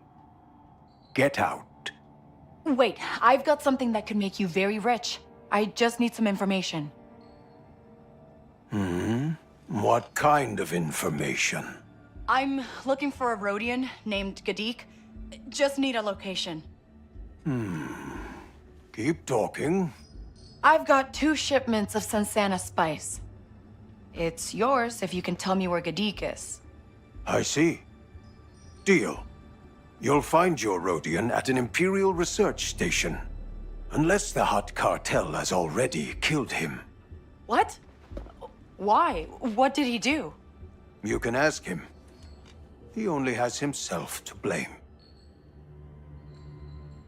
Get out. Wait, I've got something that could make you very rich. I just need some information. What kind of information? I'm looking for a Rhodian named Gadik. Just need a location. Keep talking. I've got 2 shipments of Sansana spice. It's yours if you can tell me where Gadik is. I see. Deal. You'll find your Rhodian at an Imperial research station. Unless the Hutt cartel has already killed him. What? Why? What did he do? You can ask him. He only has himself to blame.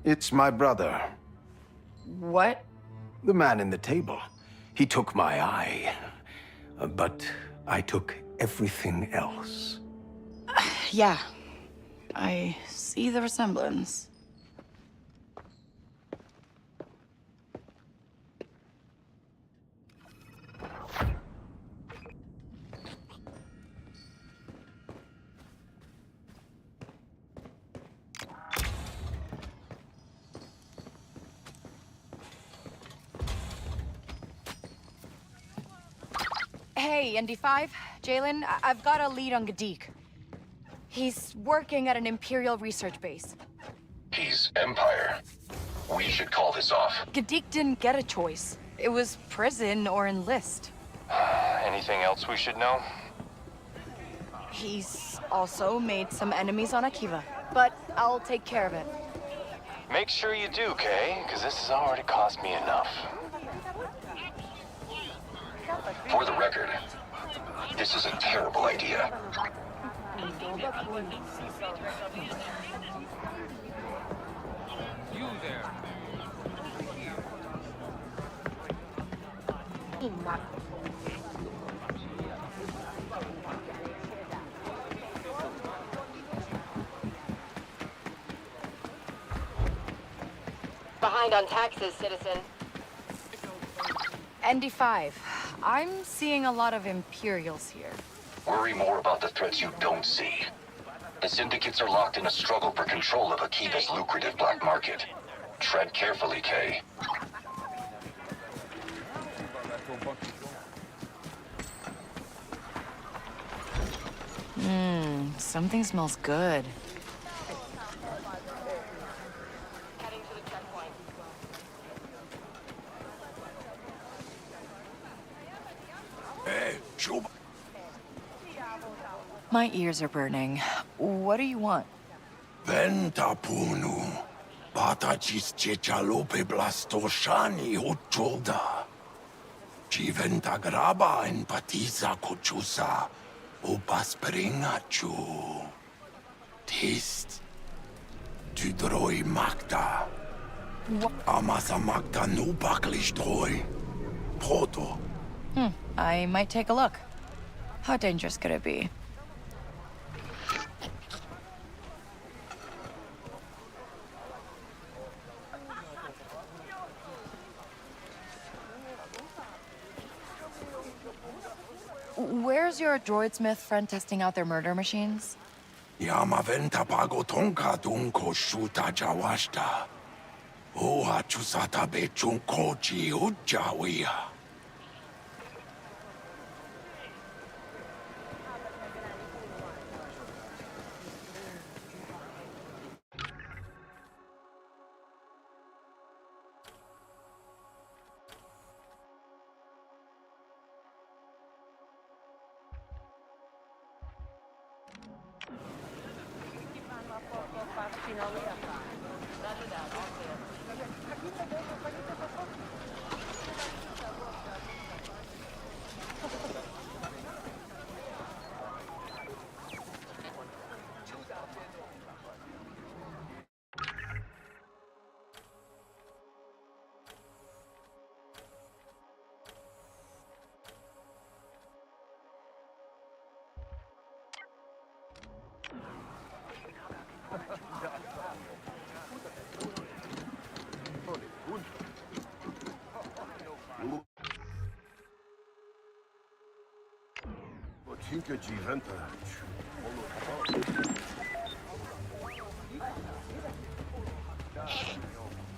It's my brother. What? The man in the table. He took my eye. But I took everything else. Yeah. I see the resemblance. Hey, ND5, Jalen, I've got a lead on Gadik. He's working at an Imperial research base. He's Empire. We should call this off. Gadik didn't get a choice. It was prison or enlist. Anything else we should know? He's also made some enemies on Akiva, but I'll take care of it. Make sure you do, Kay, because this has already cost me enough. For the record, this is a terrible idea. You there. Behind on taxes, citizen. ND5, I'm seeing a lot of Imperials here. Worry more about the threats you don't see. The syndicates are locked in a struggle for control of Akiva's lucrative black market. Tread carefully, Kay. Something smells good. My ears are burning. What do you want? Venta punu. Batachis chechalope blastoshani uchoda. Chiventa graba en patiza kochusa. Upasperingachu. Tist. Tudroi magda. Amasa magda no baklistroi. Proto. I might take a look. How dangerous could it be? Where's your droidsmith friend testing out their murder machines? Yamaventa pago tonka dunko shuta jawashta. Oha chusata bechun kochi ujawia.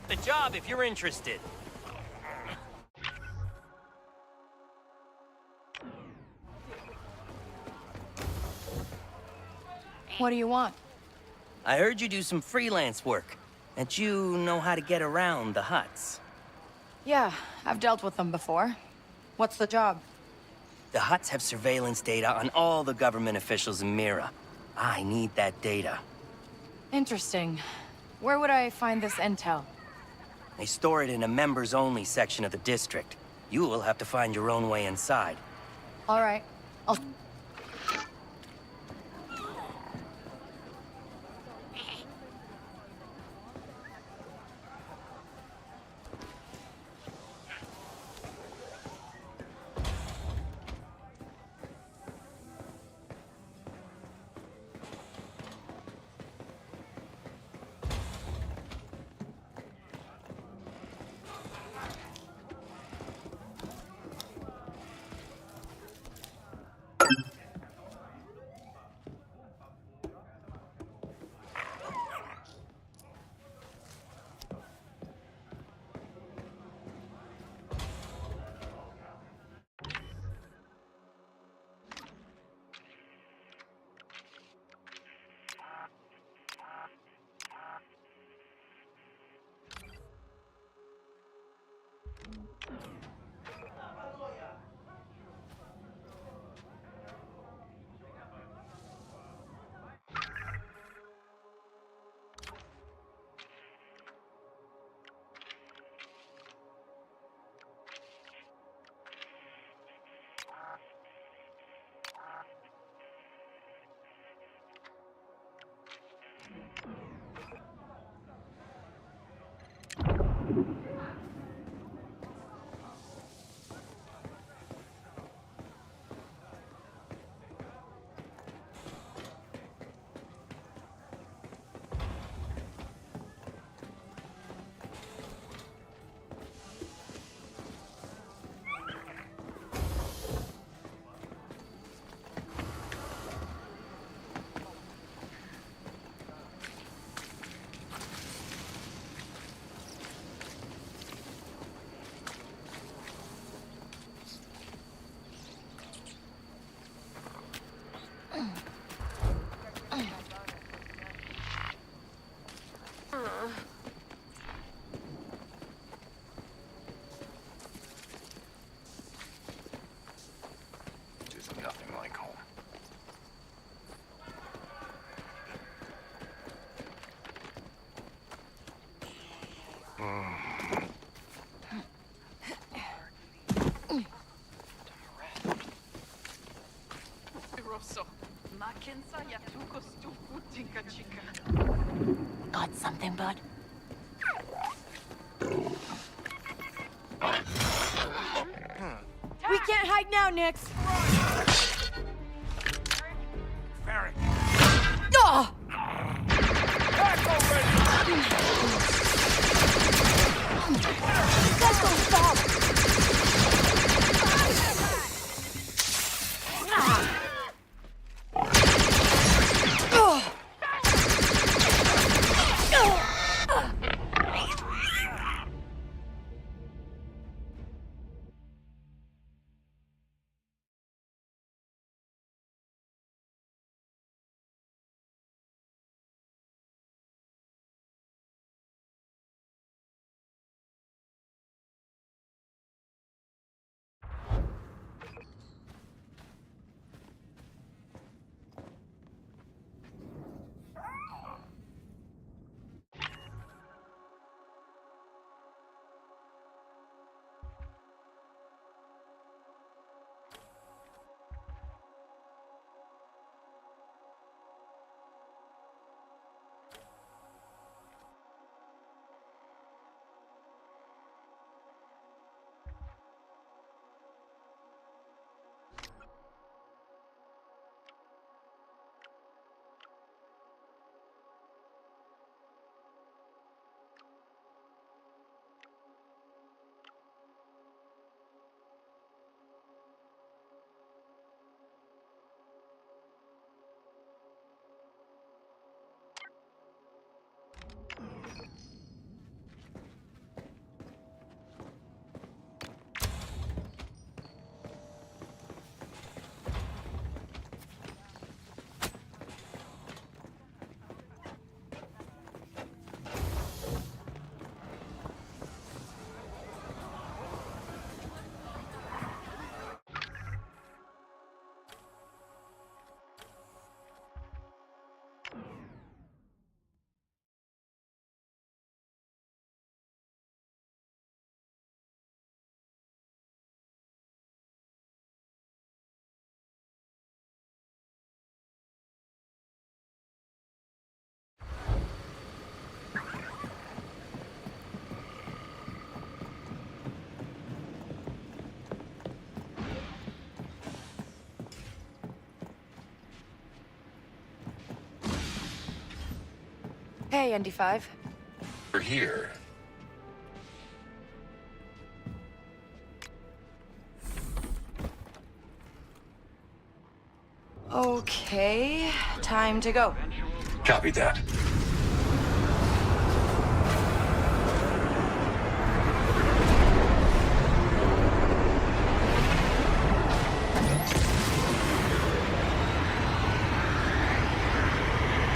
The job if you're interested. What do you want? I heard you do some freelance work, and you know how to get around the Hutts. Yeah, I've dealt with them before. What's the job? The Hutts have surveillance data on all the government officials in Mira. I need that data. Interesting. Where would I find this intel? They store it in a members-only section of the district. You will have to find your own way inside. All right. I'll... There's nothing like home. Got something, bud? We can't hide now, Nix. Barry. Oh! Back already! Let's go, stop! Hey, ND5. We're here. Okay, time to go. Copy that.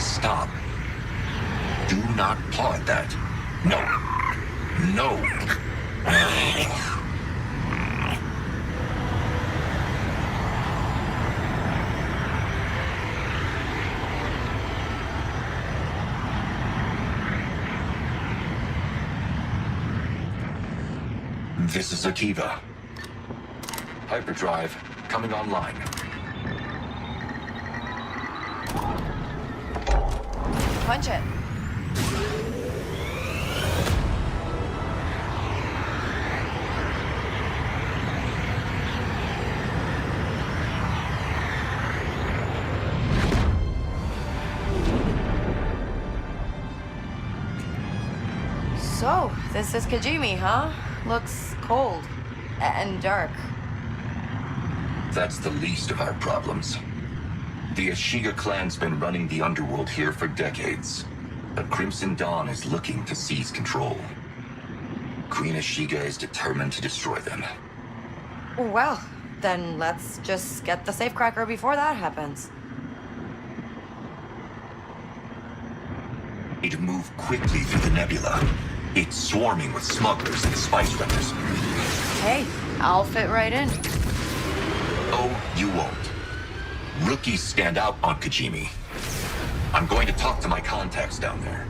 Stop. Do not paw at that. No. No. This is Akiva. Hyperdrive coming online. Punch it. So, this is Kajimi, huh? Looks cold. And dark. That's the least of our problems. The Ashiga clan's been running the underworld here for decades. But Crimson Dawn is looking to seize control. Queen Ashiga is determined to destroy them. Well, then let's just get the safecracker before that happens. Need to move quickly through the nebula. It's swarming with smugglers and spice runners. Hey, I'll fit right in. Oh, you won't. Rookies stand out on Kajimi. I'm going to talk to my contacts down there.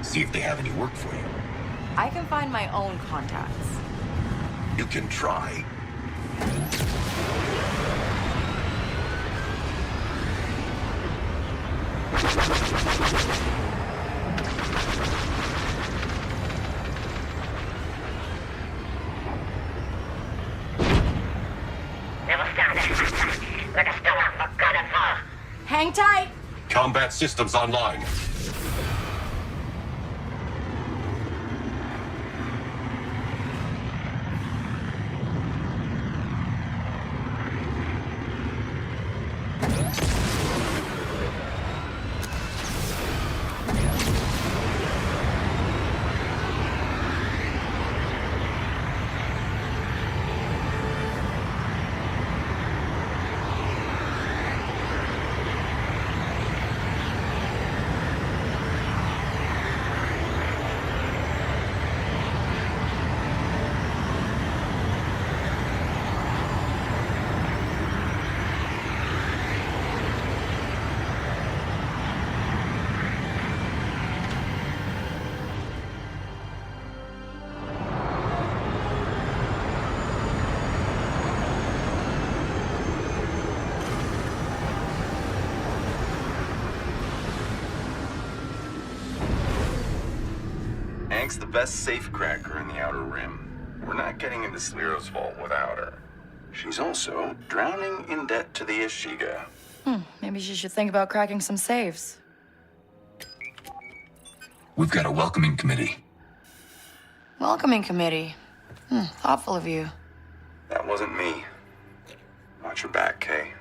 See if they have any work for you. I can find my own contacts. You can try. Hang tight! Combat systems online. Hank's the best safecracker in the Outer Rim. We're not getting into Sliro's vault without her. She's also drowning in debt to the Ashiga. Maybe she should think about cracking some safes. We've got a welcoming committee. Welcoming committee. Thoughtful of you. That wasn't me. Watch your back, Kay.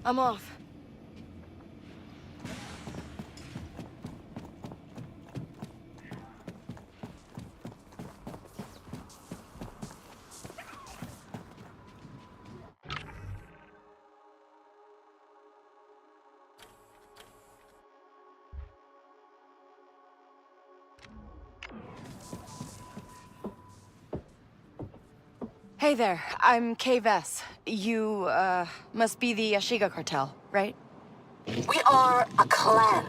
I'm off. Hey there, I'm Kay Vess. You, must be the Ashiga cartel, right? We are a clan.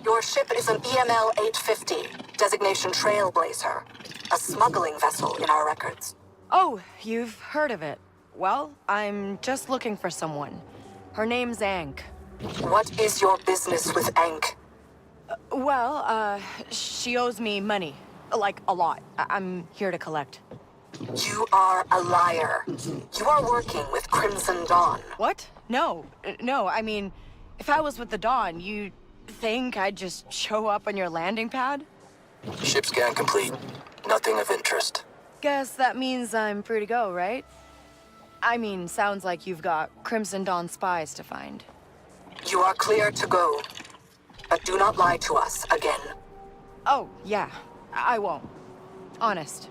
Your ship is an EML 850, designation Trailblazer, a smuggling vessel in our records. Oh, you've heard of it. Well, I'm just looking for someone. Her name's Ank. What is your business with Ank? She owes me money. Like, a lot. I'm here to collect. You are a liar. You are working with Crimson Dawn. What? No. No, I mean, if I was with the Dawn, you'd think I'd just show up on your landing pad? Ship scan complete. Nothing of interest. Guess that means I'm free to go, right? I mean, sounds like you've got Crimson Dawn spies to find. You are clear to go. But do not lie to us again. Oh, yeah. I won't. Honest.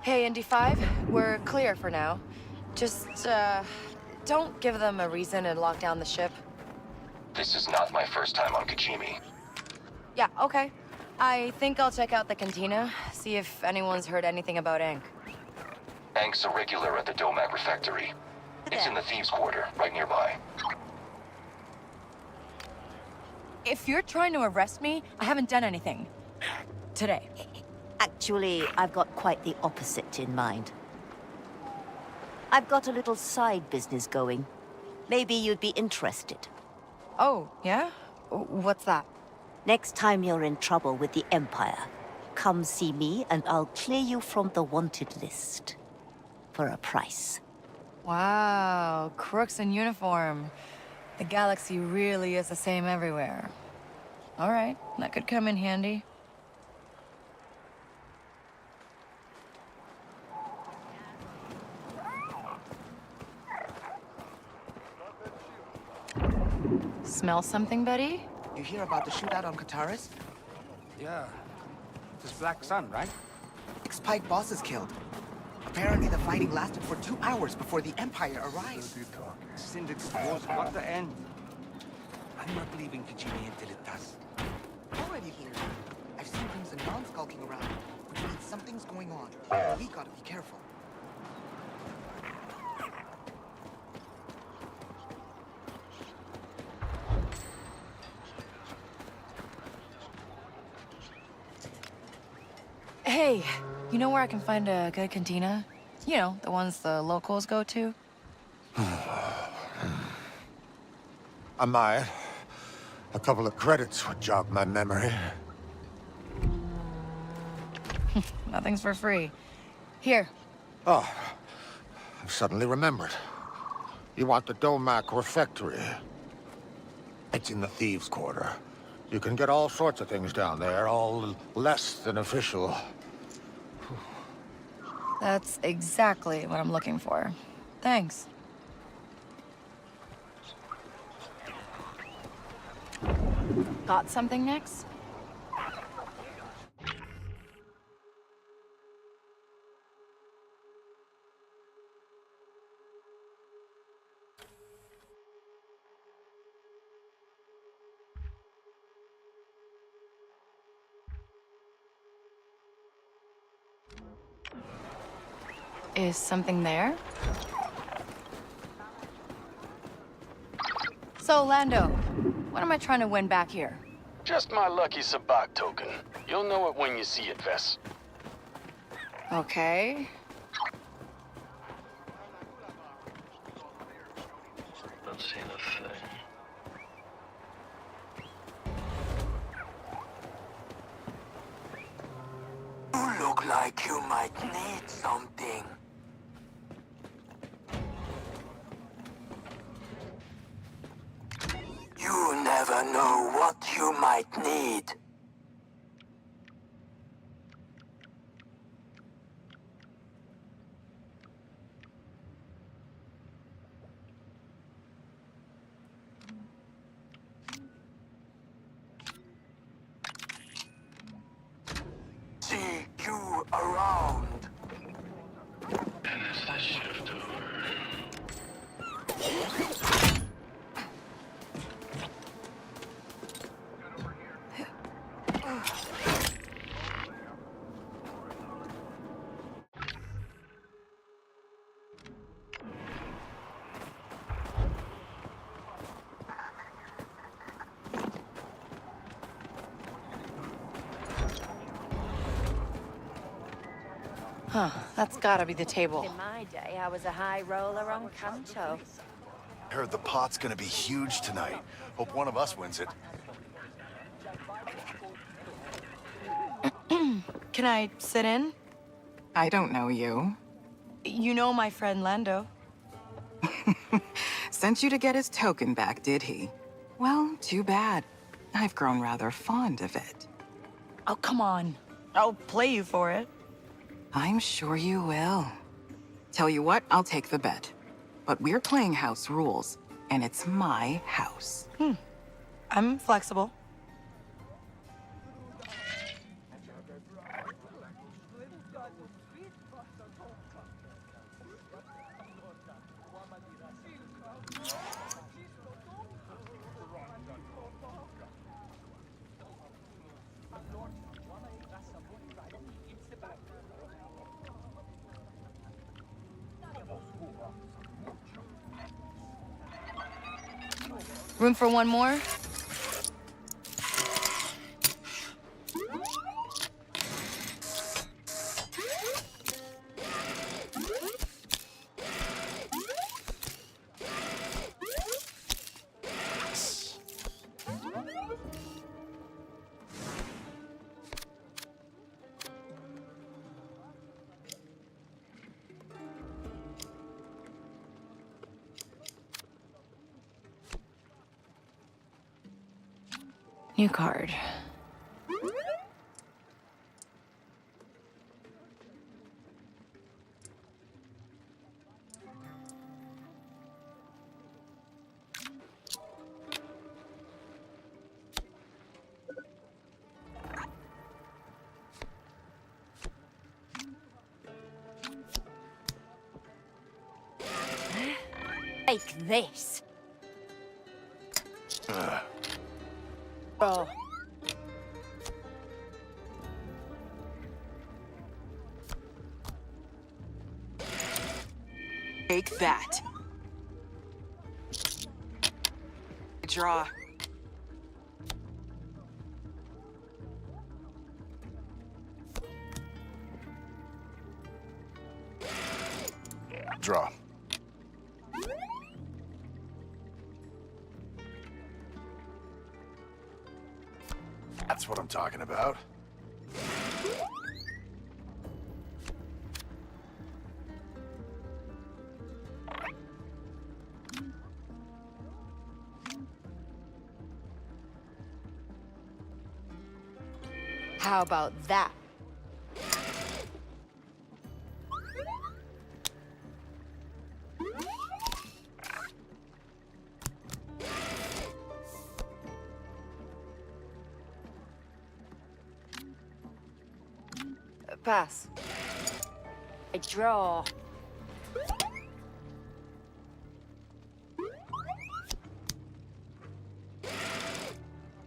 Hey, Indy 5, we're clear for now. Just, don't give them a reason to lock down the ship. This is not my first time on Kijimi. Yeah, okay. I think I'll check out the cantina, see if anyone's heard anything about Ank. Ank's a regular at the Domag Refectory. It's in the Thieves' Quarter, right nearby. If you're trying to arrest me, I haven't done anything. Today. Actually, I've got quite the opposite in mind. I've got a little side business going. Maybe you'd be interested. Oh, yeah? What's that? Next time you're in trouble with the Empire, come see me and I'll clear you from the wanted list. For a price. Wow, crooks in uniform. The galaxy really is the same everywhere. All right, that could come in handy. Smell something, buddy? You hear about the shootout on Kataris? Yeah. This Black Sun, right? Ex-Pike boss is killed. Apparently the fighting lasted for 2 hours before the Empire arrived. Syndic's wars got to end. I'm not leaving Kijimi until it does. Already here. I've seen Crimson Dawn skulking around, which means something's going on. We gotta be careful. Hey, you know where I can find a good cantina? You know, the ones the locals go to? I might. A couple of credits would jog my memory. Nothing's for free. Here. Oh, I've suddenly remembered. You want the Domac Refectory? It's in the Thieves' Quarter. You can get all sorts of things down there, all less than official. That's exactly what I'm looking for. Thanks. Got something next? Is something there? So, Lando, what am I trying to win back here? Just my lucky Sabak token. You'll know it when you see it, Vess. Okay. Not seeing a thing. like you might need something. You never know what you might need. See you around. And as the shift over. Huh, that's gotta be the table. In my day, I was a high roller on Kanto. Heard the pot's gonna be huge tonight. Hope one of us wins it. Can I sit in? I don't know you. You know my friend Lando. Sent you to get his token back, did he? Well, too bad. I've grown rather fond of it. Oh, come on. I'll play you for it. I'm sure you will. Tell you what, I'll take the bet. But we're playing house rules, and it's my house. I'm flexible. Room for one more? New card. Take this. Oh. Take that. Draw. Draw. That's what I'm talking about. How about that? Pass. I draw.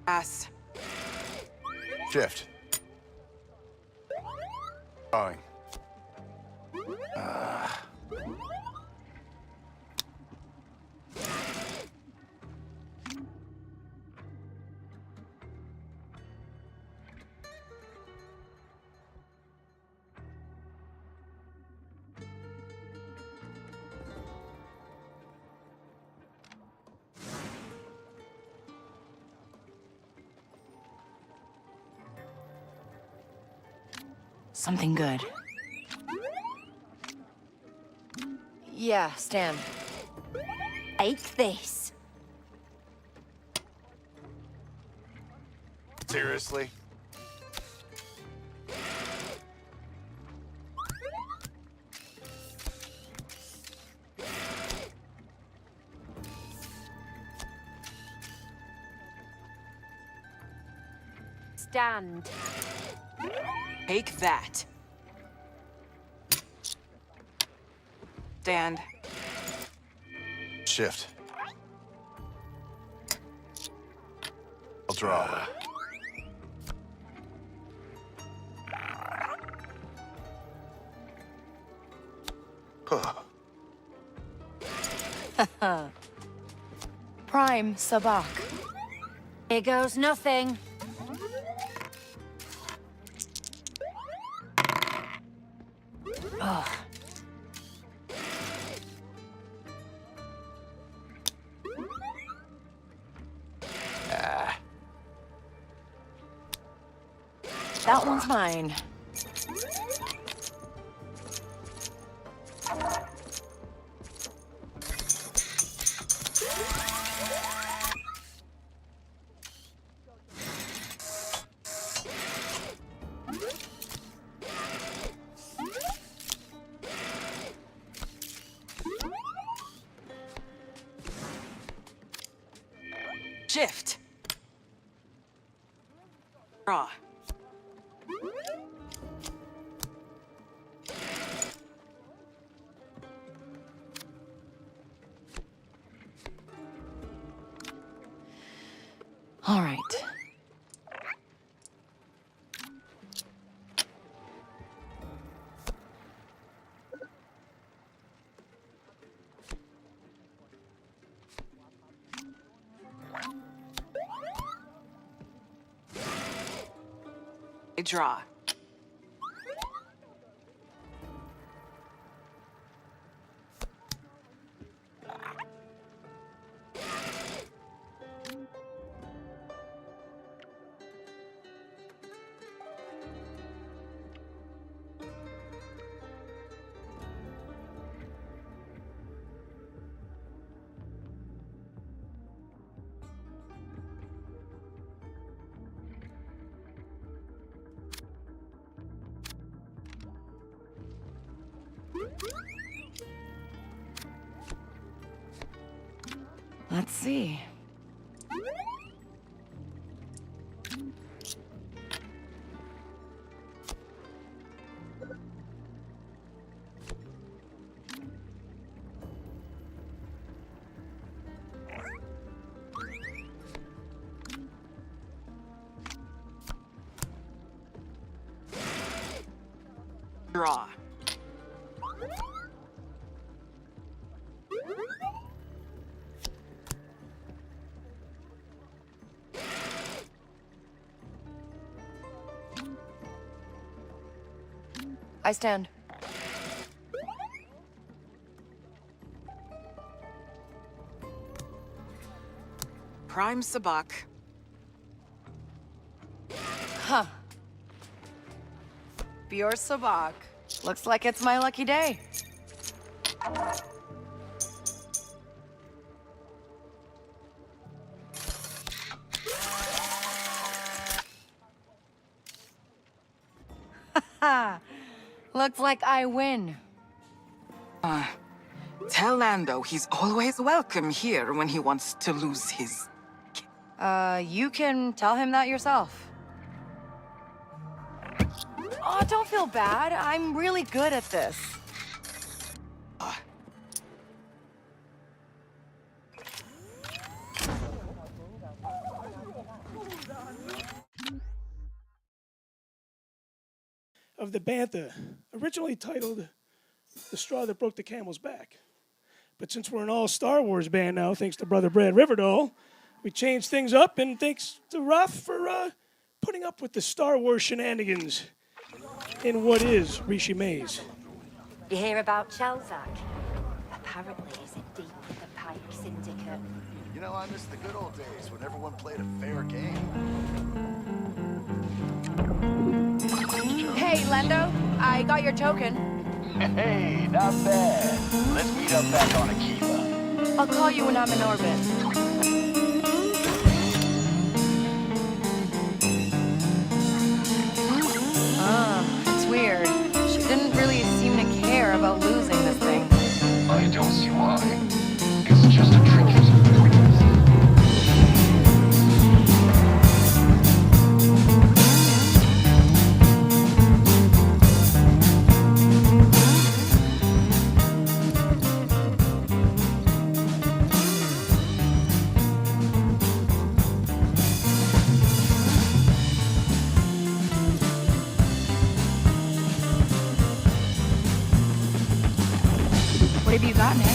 Pass. Shift. Drawing. Something good. Yeah, Stan. Take this. Seriously? Stand. Take that. Stand. Shift. I'll draw. Prime Sabak. Here goes nothing. Ugh. That one's mine. Shift. Draw. All right. Draw. Let's see. Draw. I stand. Prime Sabak. Huh. Pure Sabak. Looks like it's my lucky day. Looks like I win. Tell Lando he's always welcome here when he wants to lose his... You can tell him that yourself. Oh, don't feel bad. I'm really good at this. Of the Bantha, originally titled The Straw That Broke the Camel's Back. But since we're an all Star Wars band now, thanks to Brother Brad Riverdale, we changed things up, and thanks to Ruff for putting up with the Star Wars shenanigans in what is Rishi Maze. You hear about Chelzak? Apparently he's in deep with the Pike Syndicate. You know, I miss the good old days when everyone played a fair game. Hey, Lando, I got your token. Hey, not bad. Let's meet up back on Akiva. I'll call you when I'm in orbit. It's weird. She didn't really seem to care about losing this thing. I don't see why. It's just a trinket. What have you got, Nick?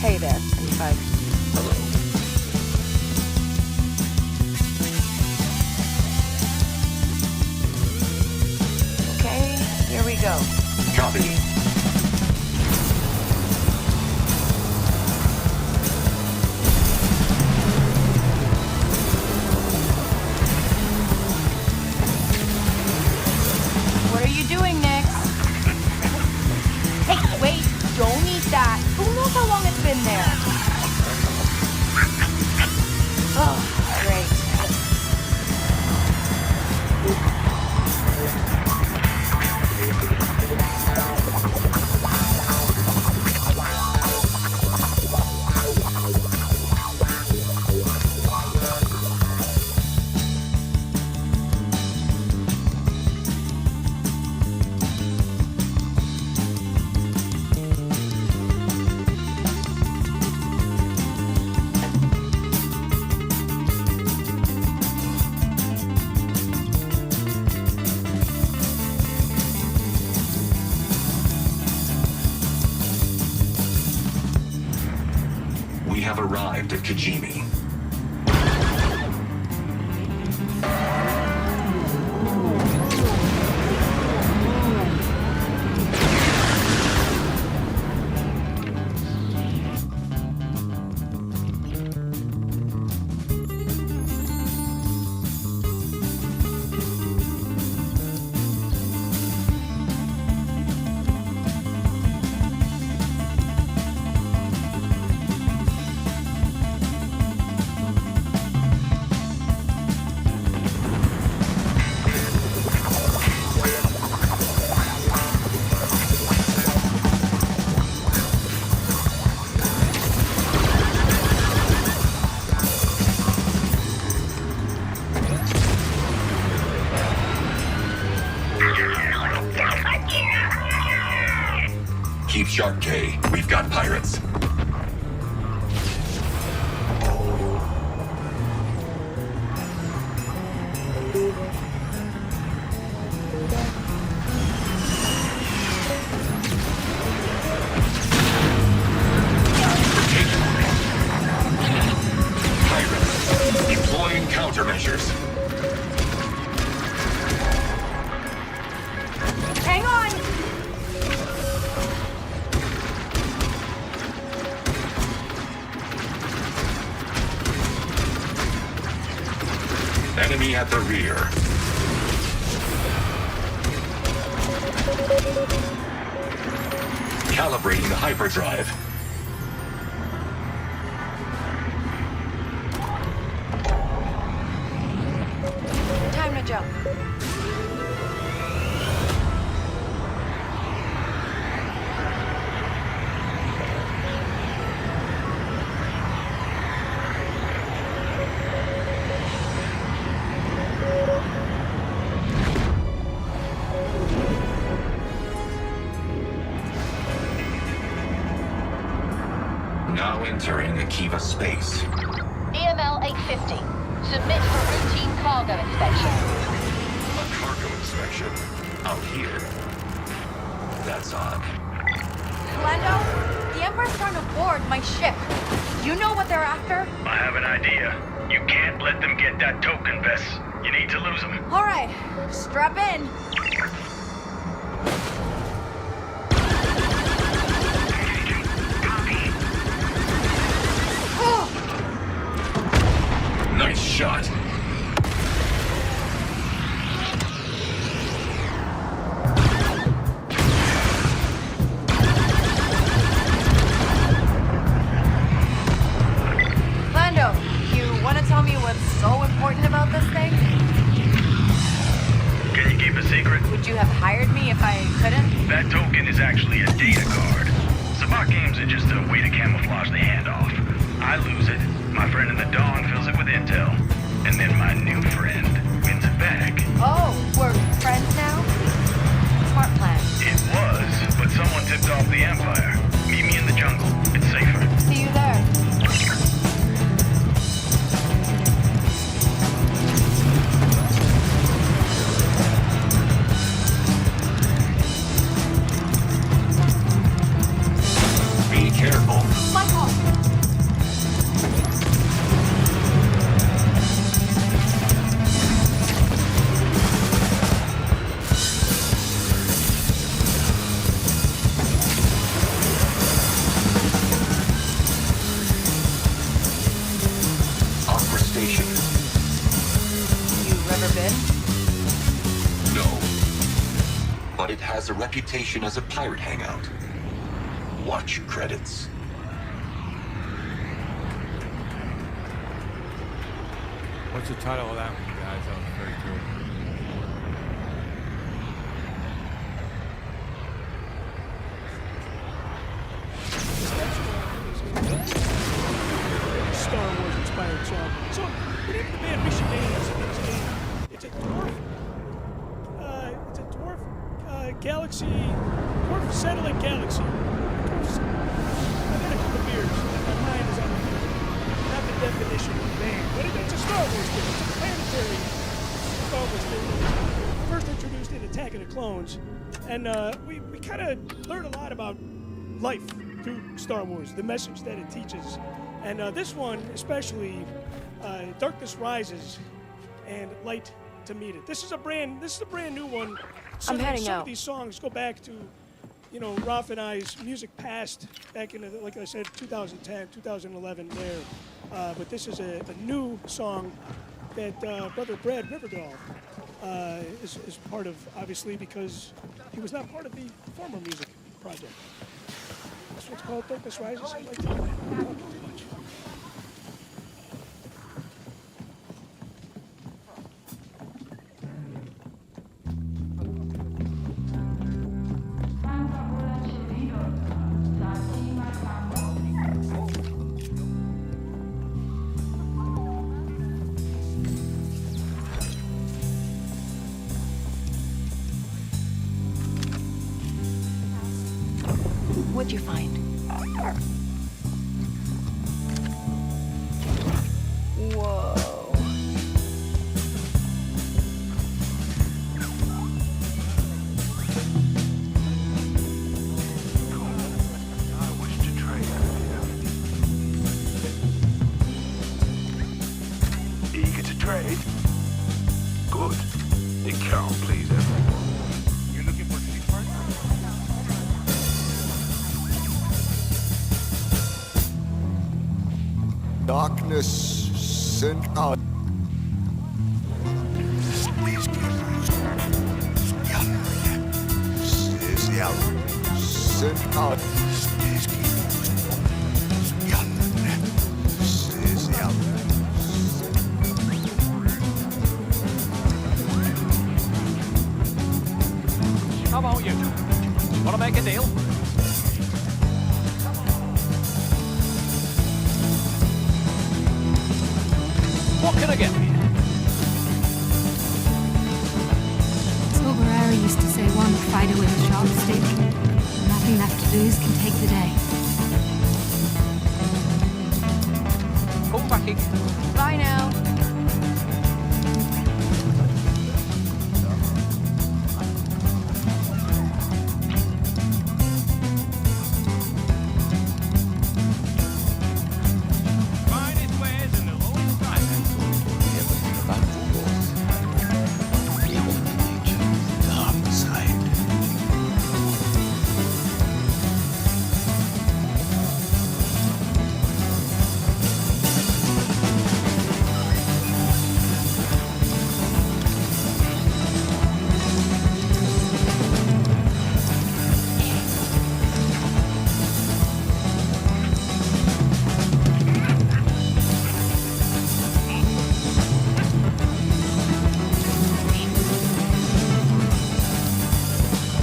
Hey there, 75. Hello. Okay, here we go. Copy. What are you doing, Nick? Hey, wait, don't eat that. Who knows how long it's been there? Oh, great. We have arrived at Kijimi. Keep sharp, Kay. We've got pirates. Pirates. Deploying countermeasures. Hang on! Enemy at the rear. Calibrating the hyperdrive. jump. Now entering Akiva space. EML 850. Submit for routine cargo inspection. A cargo inspection? Out here? That's odd. Lando, the Emperor's trying to board my ship. You know what they're after? I have an idea. You can't let them get that token, Vess. You need to lose them. All right, strap in. Nice shot. Lando, you want to tell me what's so important about this thing? Can you keep a secret? Would you have hired me if I couldn't? That token is actually a data card. Sabak games are just a way to camouflage the handoff. I lose it, my friend in the Dawn fills it with intel, and then my new friend wins it back. Oh, we're friends now? Smart plan. It was, but someone tipped off the Empire. Meet me in the jungle. It's safer. See you there. Be careful. Michael! Opera station. You ever been? No. But it has a reputation as a pirate hangout. Watch your credits. What's the title of that one, guys? That was very cool. Star Wars inspired song. So, the name of the band Michigan it's a dwarf galaxy, dwarf satellite galaxy. I've had a couple beers, and my mind is on not the definition of the band, but it's a Star Wars band. It's a planetary Star Wars band. First introduced in Attack of the Clones, and we kind of learned a lot about life through Star Wars, the message that it teaches. And this one, especially, Darkness Rises and Light to Meet It. This is a brand new one. I'm heading some out. of these songs go back to, you know, Ralph and I's music past back in, like I said, 2010, 2011 there. But this is a new song that Brother Brad Riverdale is part of, obviously, because he was not part of the former music project. This one's called Darkness Rises. I like to talk too much. What'd you find? Whoa. I wish to trade with you. Eager to trade? Good. It can't please everyone. You're looking for cheap parts? Darkness sent out. Sent out. Come on, you. Want to make a deal? What can I get for you? Silverera used to say one fighter with a sharp stick. Nothing left to lose can take the day. Come back in. Bye now.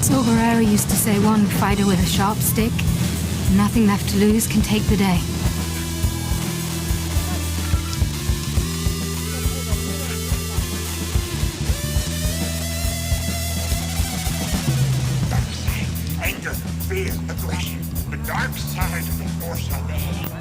Silverera used to say one fighter with a sharp stick. Nothing left to lose can take the day. Anger, fear, aggression. The dark side of the Force Awakens.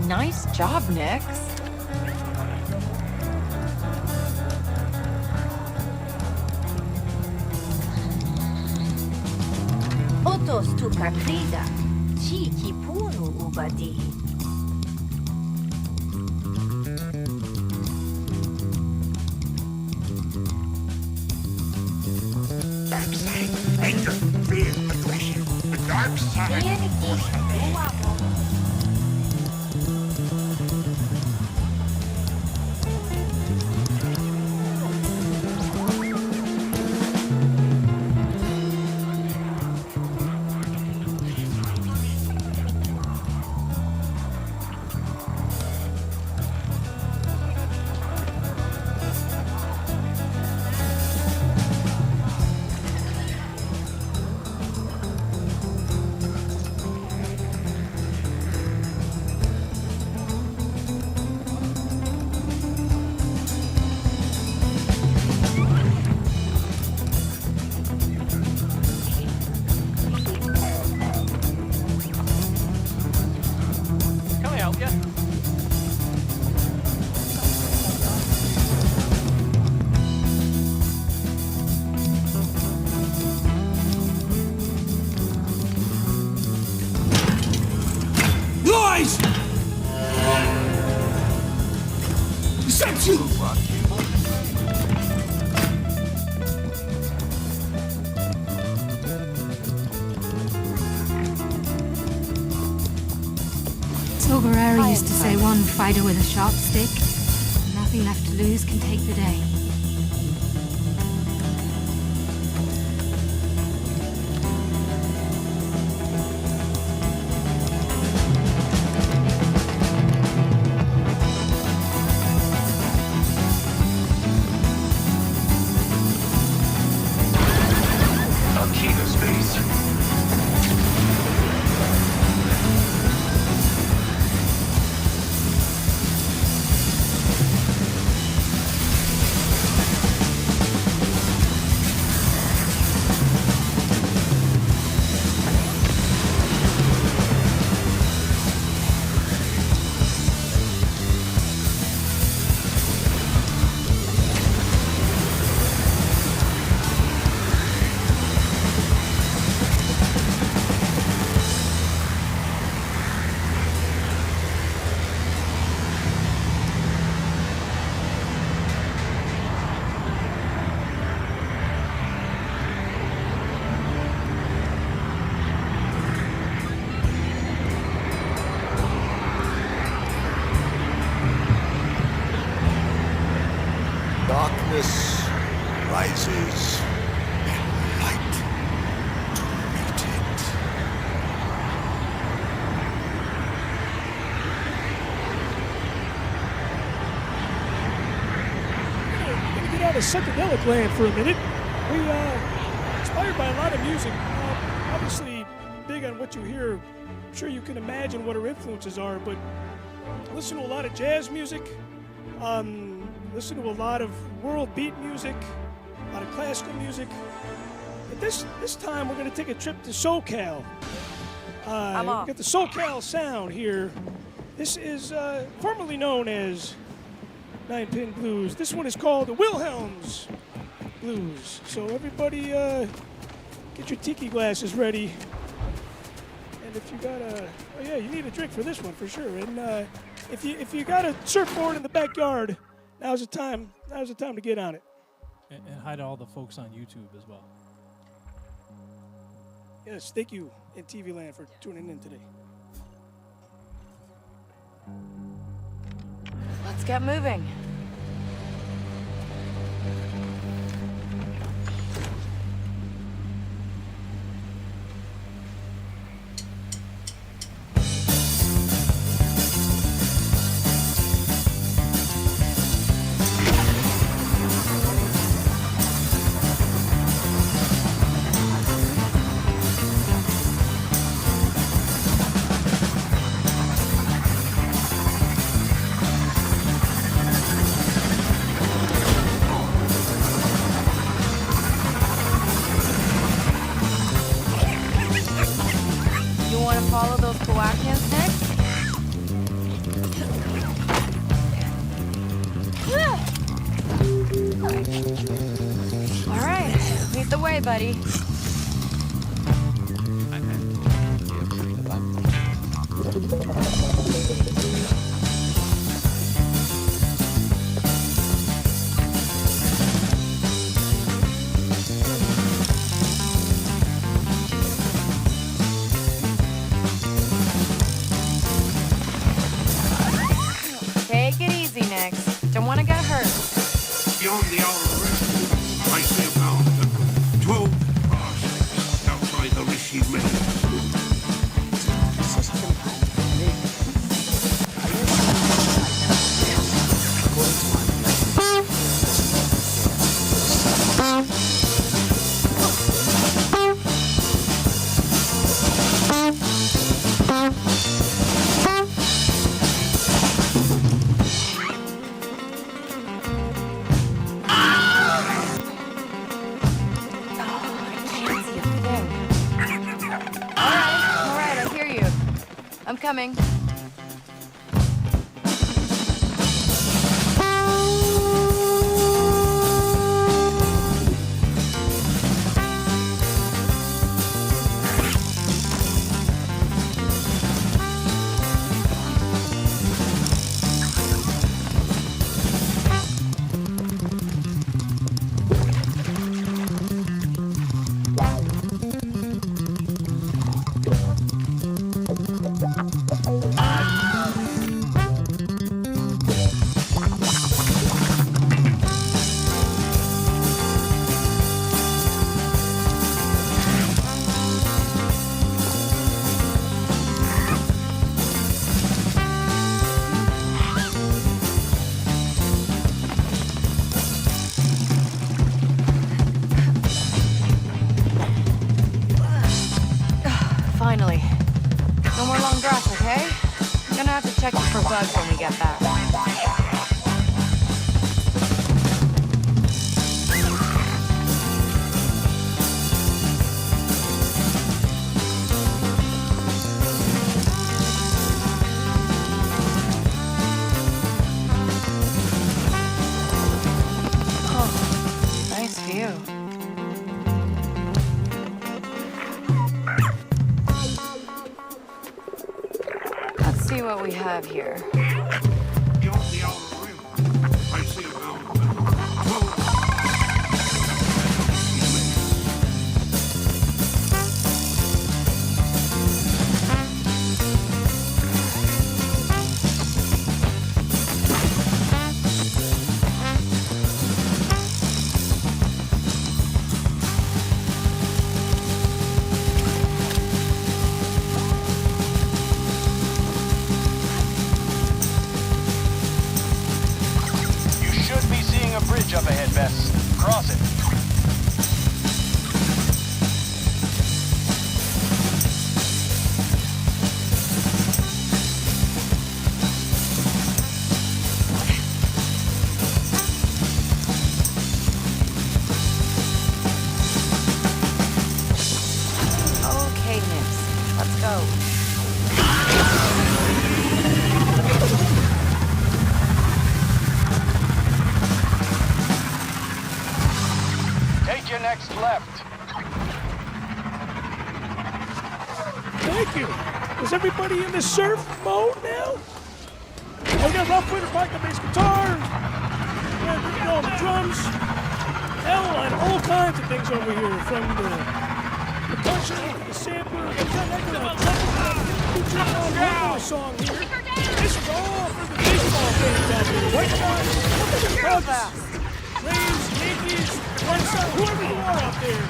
Nice job, Nix. Otos tu kakrida, chiki punu ubadi. Dark side, anger, fear, aggression. The dark side of the Force Awakens. Lies! Deception! Silverera used to say one fighter with a sharp stick. Nothing left to lose can take the day. of psychedelic land for a minute. We inspired by a lot of music. Obviously, big on what you hear. I'm sure you can imagine what our influences are, but I listen to a lot of jazz music. Listen to a lot of world beat music, a lot of classical music. But this time we're going to take a trip to SoCal. I'm off. We got the SoCal sound here. This is formerly known as 9-Pin Blues. This one is called the Wilhelm's Blues. So everybody get your tiki glasses ready. And if you got you need a drink for this one for sure. And if you got a surfboard in the backyard, now's the time to get on it. And hi to all the folks on YouTube as well. Yes, thank you in TV Land for tuning in today. Let's get moving. Follow those Kowakians next? All right, lead the way, buddy. Take it easy, next. Don't want to get hurt. Beyond the outer rim, I see about 12 parsecs outside the Rishi Mill. I'm coming. Finally. No more long drops, okay? I'm gonna have to check for bugs when we get back. Oh, nice view. See what we have here. Beyond the outer rim, I see about 12 go. Take your next left. Thank you. Is everybody in the surf mode now? I got Rough Winter Pike on bass guitar. Yeah, we got all the drums. Hell, and all kinds of things over here, from the percussion to the sampler. We've got that kind of song here. This is all for the baseball fans out there. White Sox, Cubs, Braves, Yankees, Red Sox, whoever you are out there.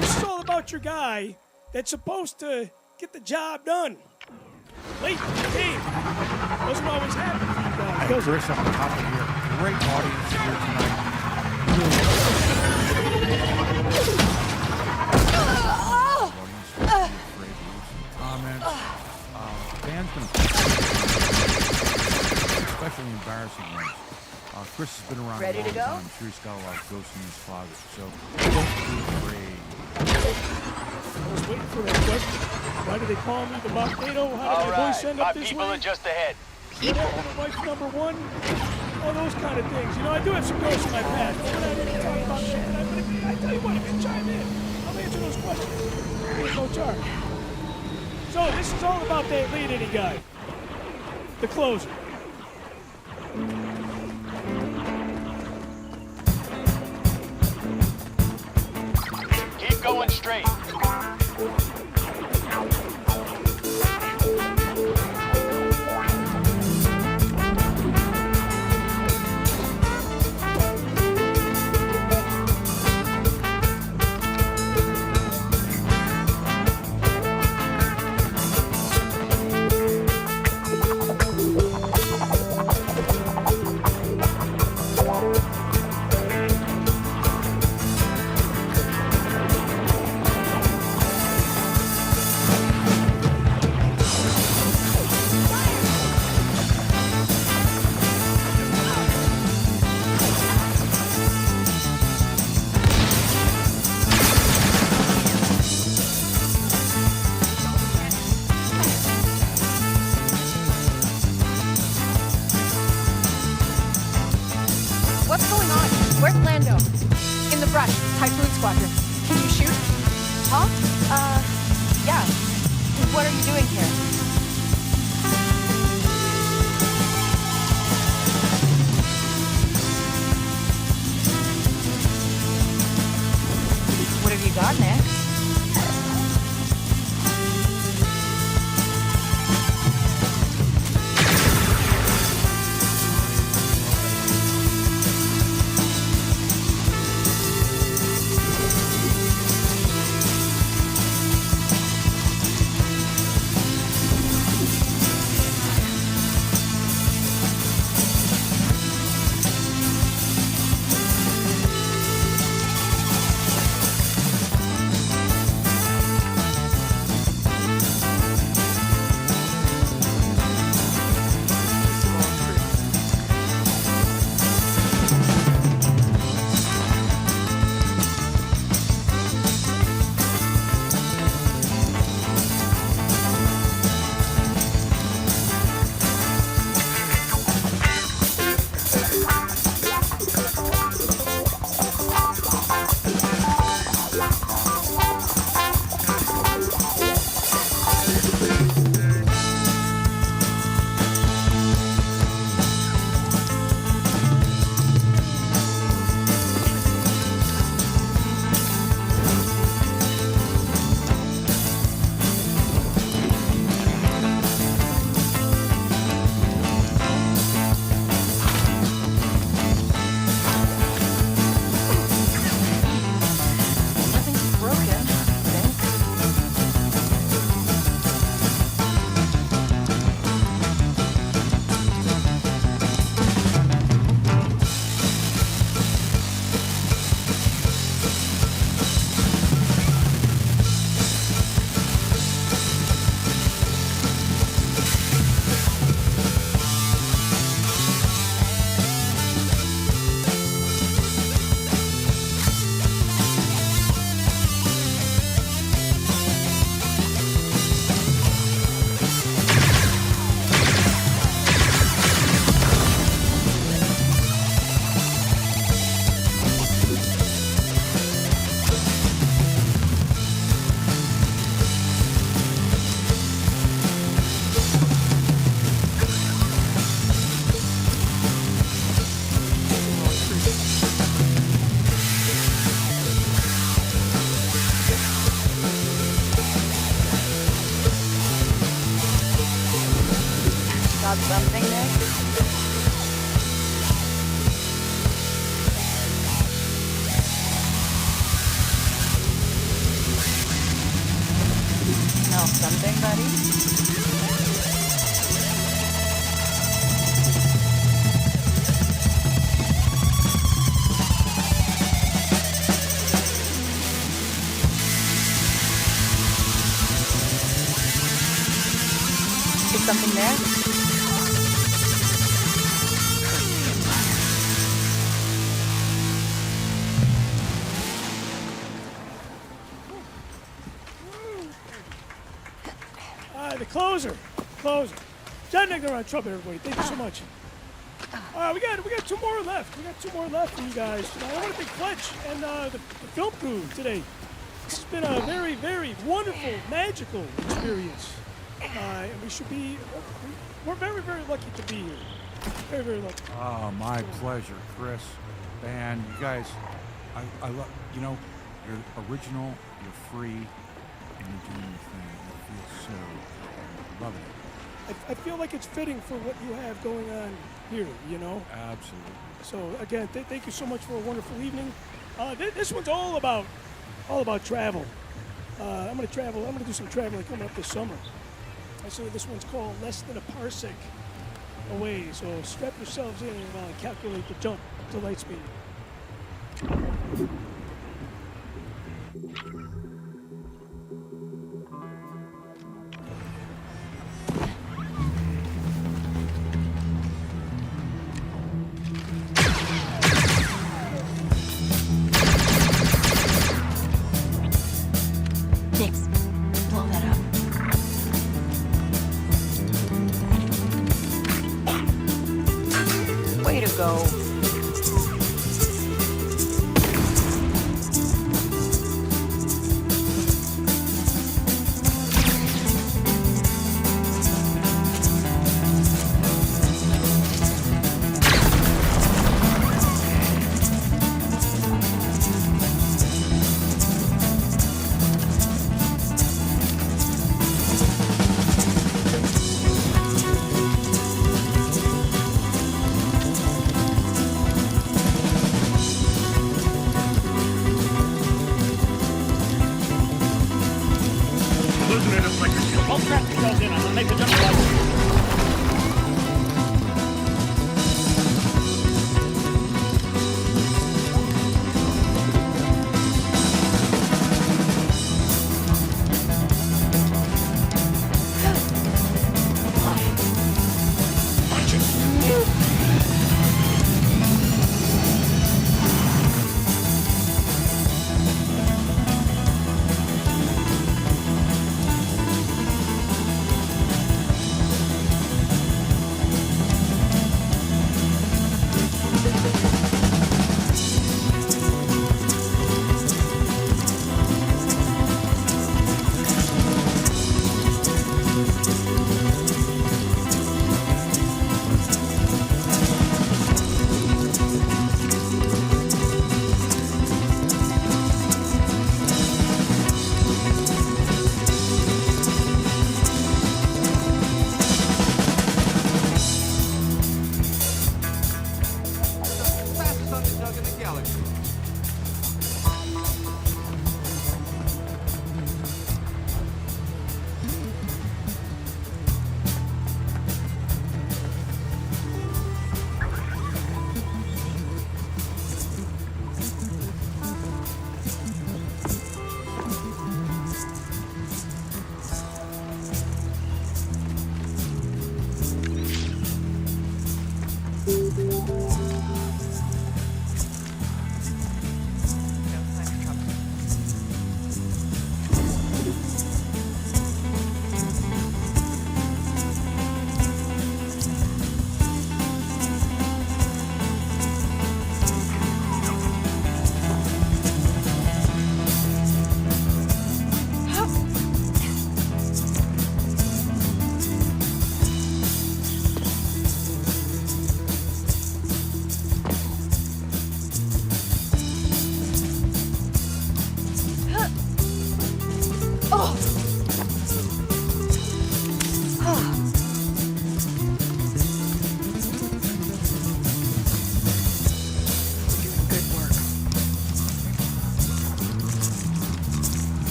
This is all about your guy that's supposed to get the job done. Late in the game. Doesn't always happen for you guys. Hey, Chris, on top of here, great audience here tonight. Band's gonna especially embarrassing ones. Chris has been around Ready a long to go? time. I'm sure he's got a lot of ghosts in his closet, so don't be afraid. I was waiting for that question. Why do they call me the Volcano? How did my voice end up this way? My people are just ahead. What happened to wife number one? All those kind of things. You know, I do have some ghosts in my past. But we're not going to talk about that. But I tell you what, if you chime in, I'll answer those questions. There's no charge. So this is all about that lead inning guy. The closer. Keep going straight. What's going on? Where's Lando? In the brush. Typhoon Squadron. Can you shoot? Huh? Yeah. What are you doing here? What have you got next? Smell something, Nick? Smell something, buddy? Is something there? The closer. John Nick around trumpet, everybody. Thank you so much. We got two more left. We got two more left for you guys. I want to thank Fletch and the film crew today. This has been a very, very wonderful, magical experience. And we're very, very lucky to be here. Very, very lucky. Oh, my pleasure, Chris. Man, you guys, I love, you know, you're original, you're free, and you're doing your thing. I feel so loving it. I feel like it's fitting for what you have going on here, you know? Absolutely. So, again, thank you so much for a wonderful evening. This one's all about travel. I'm going to do some traveling coming up this summer. So this one's called Less Than a Parsec Away. So strap yourselves in and calculate the jump to light speed. Nix, blow that up. Way to go.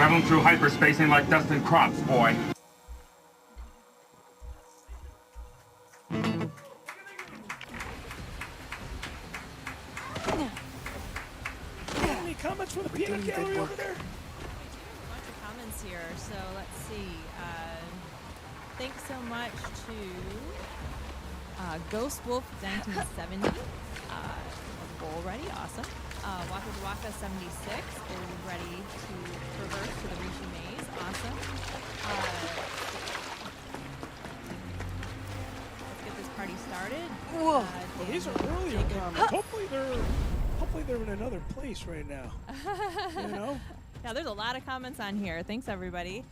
Traveling through hyperspace ain't like dusting crops, boy. Any comments from the piano gallery over there? Bunch of comments here. So let's see. Thanks so much to Ghost Wolf 1970. Goal ready, awesome. Waka Waka 76 is ready to traverse to the Rishi Maze, awesome. Let's get this party started. Well, these are earlier comments. Hopefully they're in another place right now. You know? Yeah, there's a lot of comments on here. Thanks, everybody.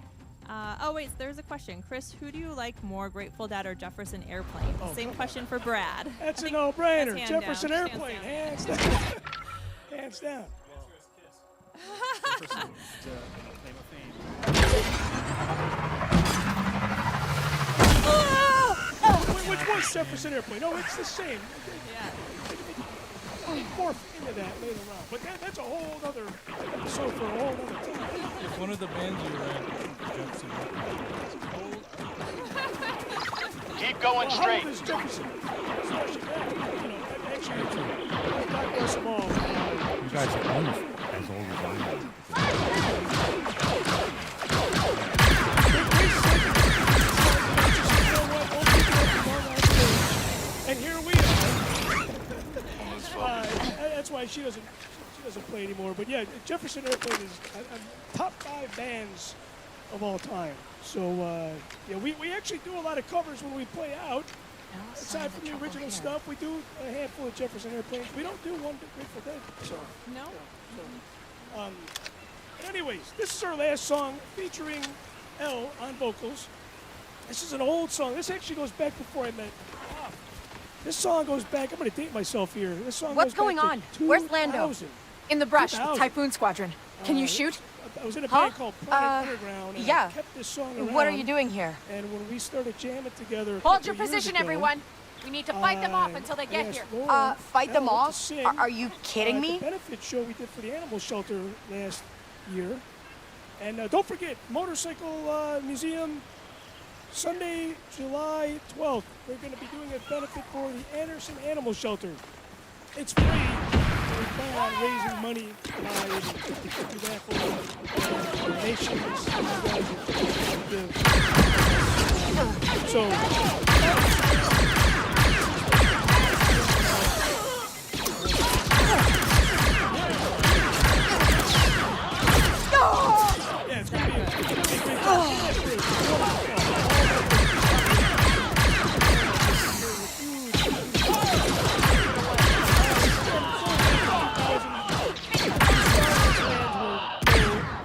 Oh, wait, there's a question. Chris, who do you like more, Grateful Dead or Jefferson Airplane? Same question for Brad. That's a no-brainer. Jefferson Airplane, hands down. Hands down. Which was Jefferson Airplane? No, it's the same. Yeah. Morph into that later on. But that's a whole other episode for a whole other time. If one of the bands you like, Jefferson. Keep going straight. How old is Jefferson? Actually, God bless them all. You guys are almost as old as I am. And here we are. That's why she doesn't play anymore. But yeah, Jefferson Airplane is top 5 bands of all time. So yeah, we actually do a lot of covers when we play out. Aside from the original stuff, we do a handful of Jefferson Airplanes. We don't do one Grateful Dead song. No. Anyways, this is our last song featuring Elle on vocals. This is an old song. This actually goes back before I met Bob. This song goes back. I'm going to date myself here. This song What's goes going back on? to Where's Lando? 2000. In the brush, 2000. Typhoon Squadron. Can you shoot? I was in a band called Planet Underground, and yeah. I kept this song around. What are you doing here? And when we started jamming together, Hold your position, everyone. We need to fight them off until they get here. Fight them off? Are you kidding me? The benefit show we did for the animal shelter last year. And don't forget, Motorcycle Museum, Sunday, July 12th. We're going to be doing a benefit for the Anderson Animal Shelter. It's free. We plan on raising money do that for donations. Yeah, it's going to be a great time.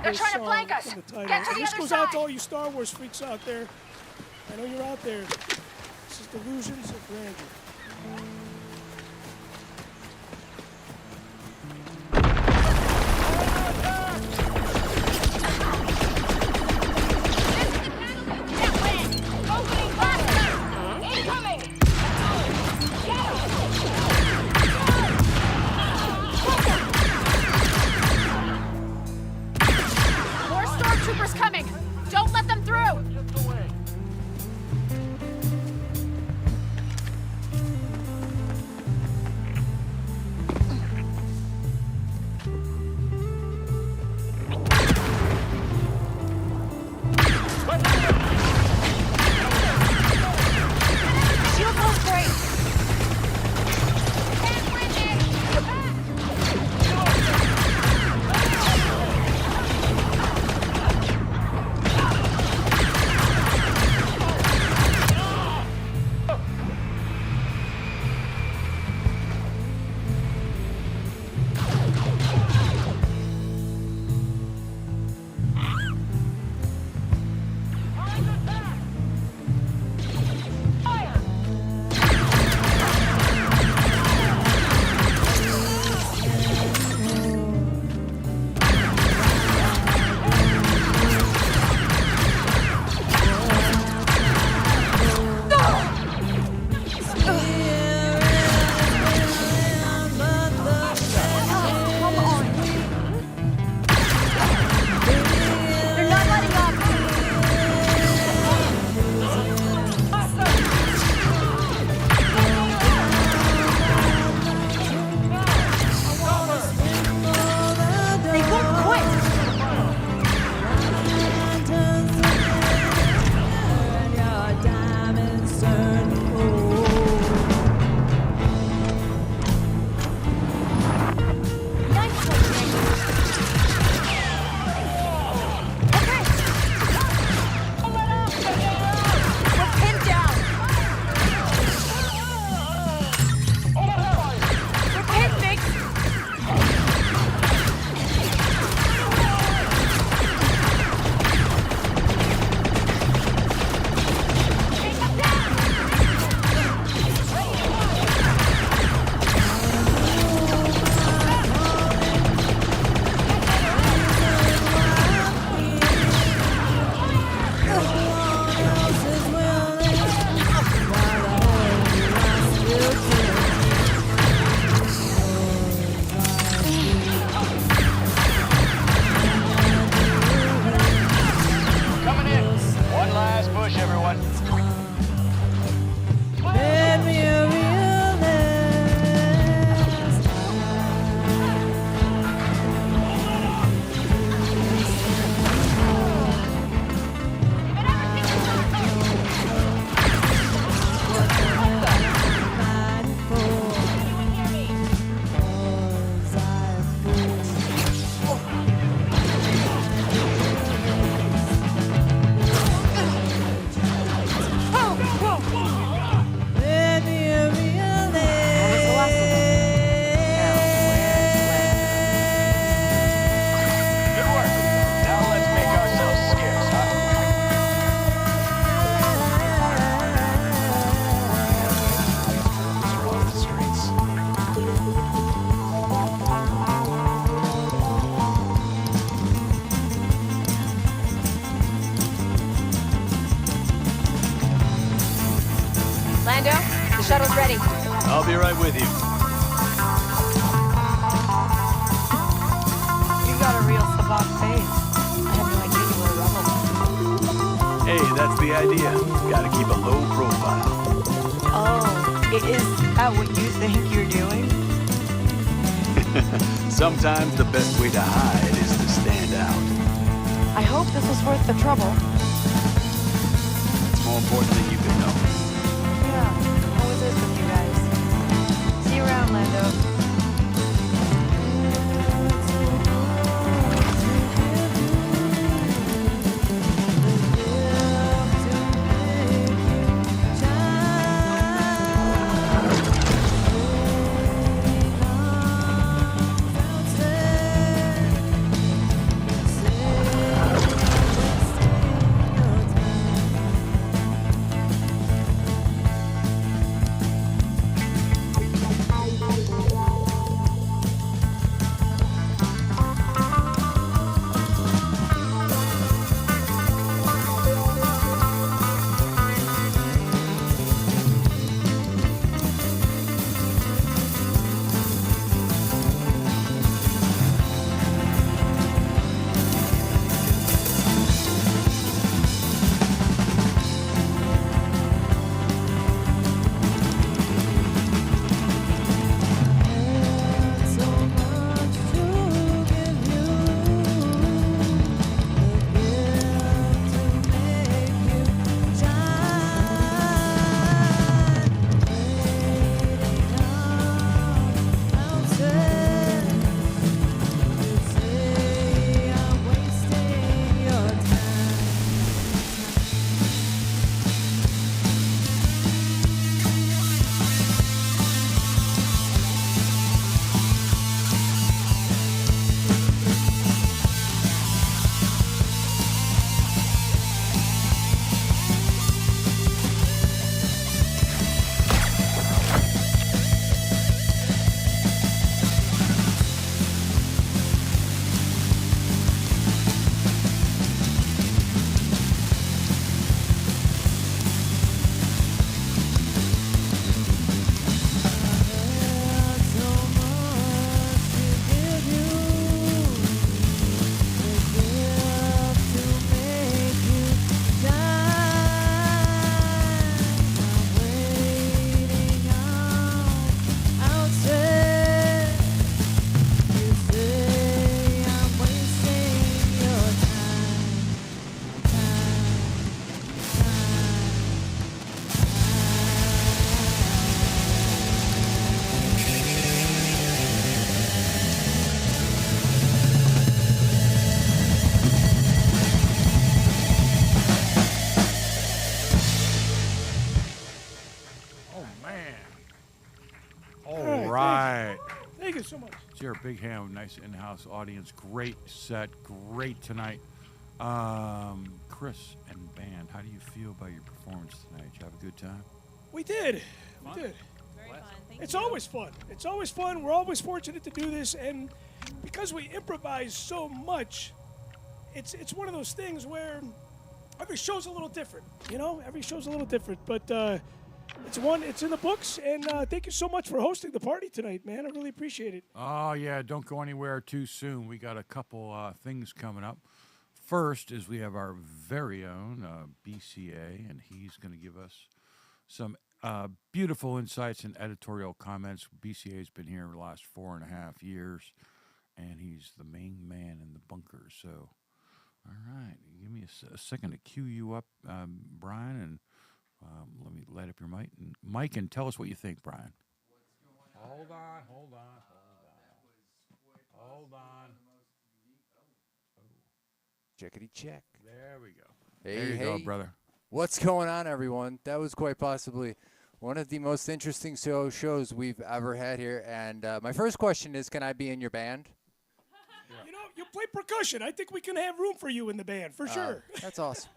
They're trying to flank us. Get to the other This goes side. out to all you Star Wars freaks out there. I know you're out there. This is Delusions of Grandeur. More stormtroopers coming. Don't let them through. Lando, the shuttle's ready. I'll be right with you. You got a real savant face. I have no idea you were a rebel. Hey, that's the idea. Gotta keep a low profile. Oh, is that what you think you're doing? Sometimes the best way to hide is to stand out. I hope this was worth the trouble. It's more important than you can know. Yeah, always is with you guys. See you around, Lando. Thank you so much. Jared Bigham, nice in-house audience. Great set, great tonight. Chris and band, how do you feel about your performance tonight? Did you have a good time? We did. We did. Very fun. Thank It's you. always fun. It's always fun. We're always fortunate to do this, and because we improvise so much, it's one of those things where every show's a little different. You know, every show's a little different, but it's in the books. And thank you so much for hosting the party tonight, man. I really appreciate it. Oh, yeah, don't go anywhere too soon. We got a couple things coming up. First is we have our very own BCA, and he's going to give us some beautiful insights and editorial comments. BCA's been here the last 4.5 years, and he's the main man in the bunker. So, all right, give me a second to cue you up, Brian, and let me light up your mic and tell us what you think, Brian. Hold on. Checkity check. There we go. Hey, there you go, brother. What's going on, everyone? That was quite possibly one of the most interesting shows we've ever had here. And my first question is, can I be in your band? You know, you play percussion. I think we can have room for you in the band, for sure. That's awesome.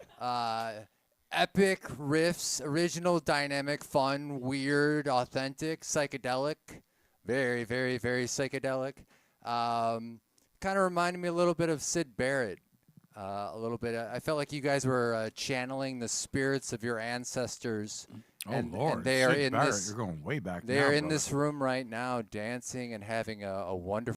Epic riffs, original, dynamic, fun, weird, authentic, psychedelic. Very, very, very psychedelic. Kind of reminded me a little bit of Sid Barrett. a little bit. I felt like you guys were channeling the spirits of your ancestors. Oh, Lord. And they are Sid in Barrett, this. you're going way back They are now, in brother. this room right now, dancing and having a wonderful.